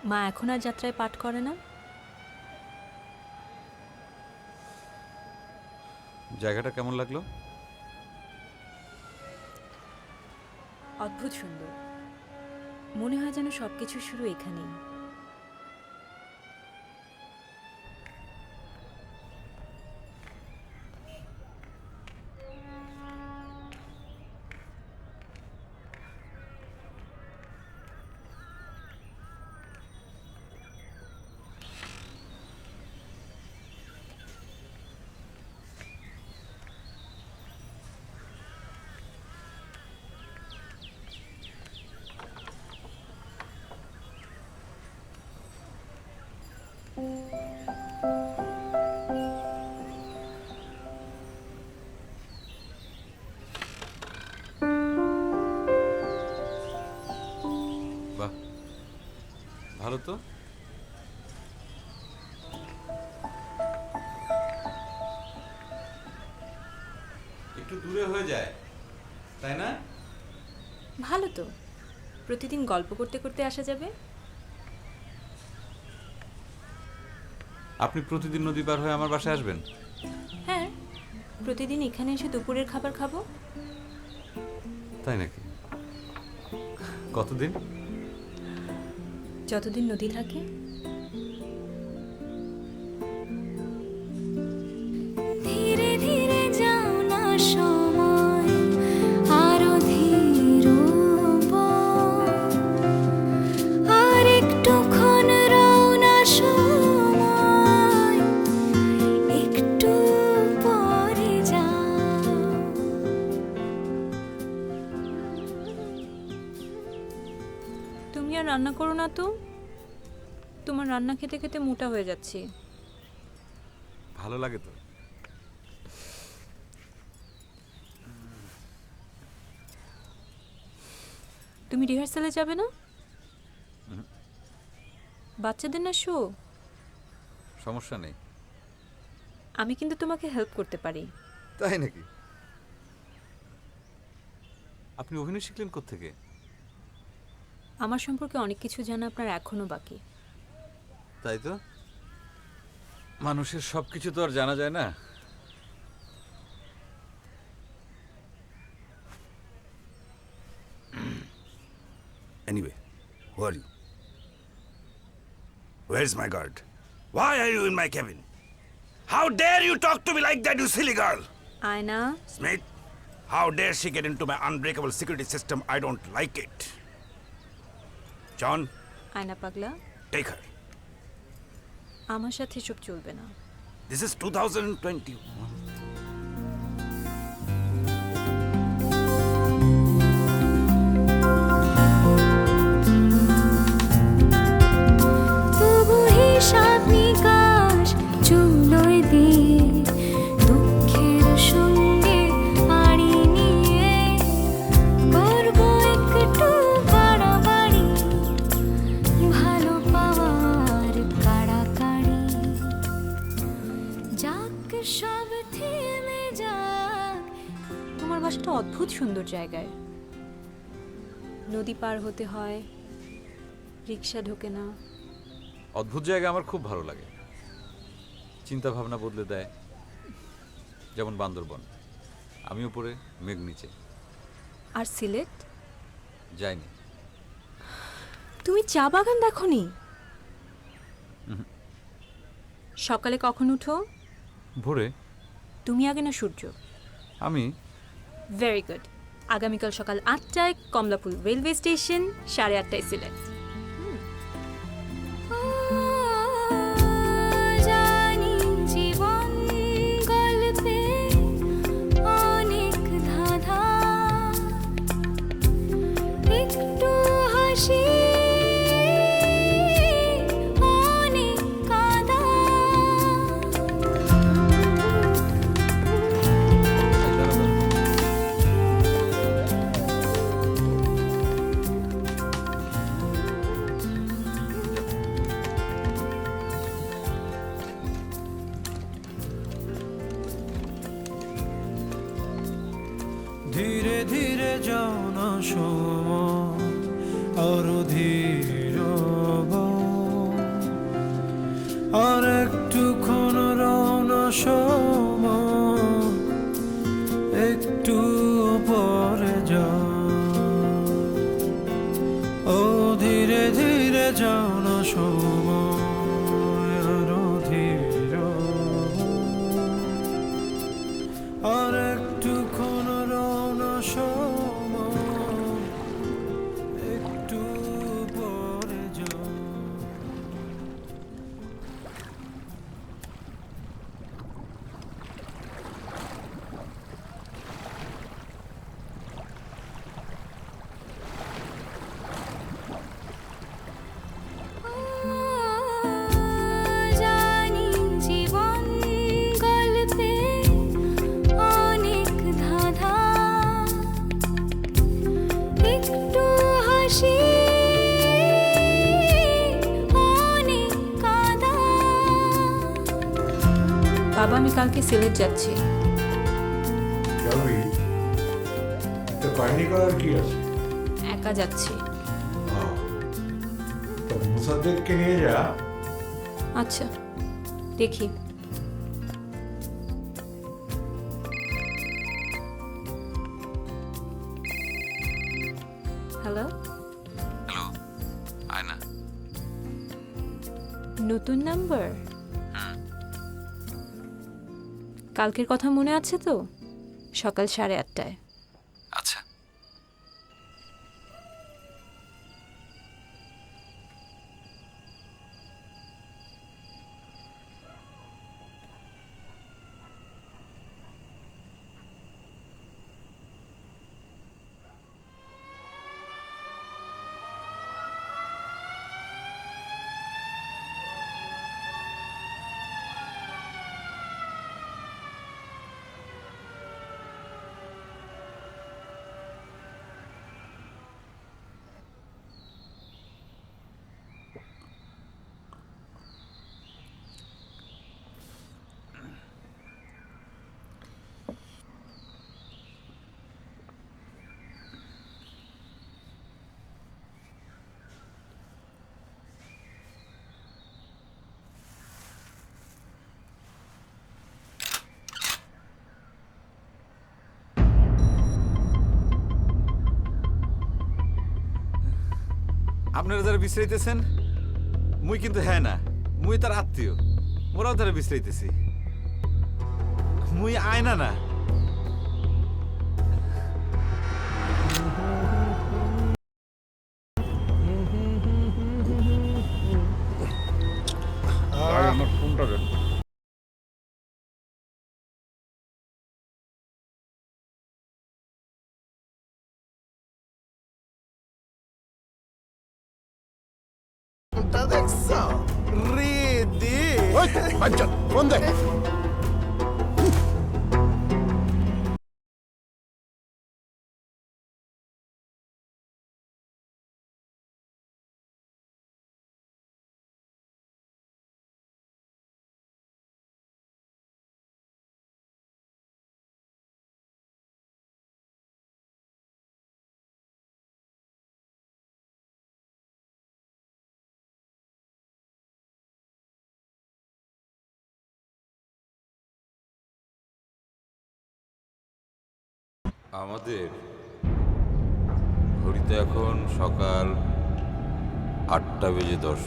মা এখন আর যাত্রায় পাঠ করে না? জায়গাটা কেমন লাগলো? অদ্ভুত সুন্দর। মনে হয় যেন সবকিছু শুরু এখানেই। বাহ, ভালো তো। একটু দূরে হয়ে যায়, তাই না? ভালো তো, প্রতিদিন গল্প করতে করতে আসা যাবে। আপনি প্রতিদিন নদী পার হয়ে আমার বাসায় আসবেন? হ্যাঁ, প্রতিদিন এখানে এসে দুপুরের খাবার খাবো। তাই নাকি? কতদিন? যতদিন নদী থাকে। ধীরে ধীরে যাও না সময় আরো ধীর আর একটুক্ষণ রও না সময় একটু পরে যাও। তুমি আর রান্না করো না তো, তোমার রান্না খেতে খেতে মোটা হয়ে যাচ্ছি। ভালো লাগে তো। তুমি রিহার্সালে যাবে না? বাচ্চাদের না শো। সমস্যা নেই। আমি কিন্তু তোমাকে হেল্প করতে পারি। তাই নাকি? আপনি অভিনয় শিখলেন কোত্থেকে? আমার সম্পর্কে অনেক কিছু জানা আপনার এখনো বাকি। তাই তো, মানুষের সবকিছু তো আর জানা যায় না। Anyway, who are you? Where's my guard? Why are you in my cabin? How dare you talk to me like that, you silly girl? Aina. Smith, how dare she get into my unbreakable security system? I don't like it. John, আয়না পাগলা, take her. আমার সাথে চুপ চলবে না। This is 2021. তবু হিসাব নিকাশ চুলোয় দিয়ে দুঃখের সঙ্গে পাড়ি নিয়ে করব একটু বাড়াবাড়ি ভালো পাওয়ার কাড়াকাড়ি যাক সব থেমে যাক। তোমার বাসাটা অদ্ভুত সুন্দর জায়গায়। নদী পার হতে হয়, রিক্সা ঢোকে না। অদ্ভুত জায়গা আমার খুব ভালো লাগে। চিন্তা ভাবনা বদলে দেয়। যেমন বান্দরবন, আমি উপরে মেঘ নিচে। আর সিলেট? যাইনি। তুমি চা বাগান দেখোনি? সকালে কখন উঠো? ভোরে। তুমি আগে না সূর্য? আমি। Very good. আগামীকাল সকাল 8টায় কমলাপুর রেলওয়ে স্টেশন, 8:30টায় সিলেট। জানি জীবন গল্পে অনেক ধাঁধা একটু হাসি অনেক কাঁদা। ধীরে ধীরে যাও না সময় আরো ধীর আর একটুক্ষণ রওনা সময় একটু পরে যাও। ও ধীরে ধীরে যাও না সময় আরো ধীর আর একটুক্ষণ রওনা সময় একটু পরে যাও। জানি জীবন গল্পে অনেক ধাঁধা একটু হাসি অনেক কাঁদা। বাবা, আমি কালকে সিলেট যাচ্ছি। যাবি? তো কাহিনী করার কি আছে? একা যাচ্ছি। তো মুসাদ্দেককে নিয়ে যা। আচ্ছা। দেখি। হ্যালো, হ্যালো আয়না। নতুন নাম্বার? কালকের কথা মনে আছে তো? সকাল 8:30টায়। আচ্ছা। আপনারা যারা বিশ্রাইতেছেন, মুই কিন্তু হ্যাঁ না, মুই তার আত্মীয়, ওরাও তারা বিশ্রাইতেছি। মুই আয়না না। আমার ফোনটা দেন। দেখছো রেডি ফোন দে। আমাদের ঘড়িতে এখন সকাল 8:10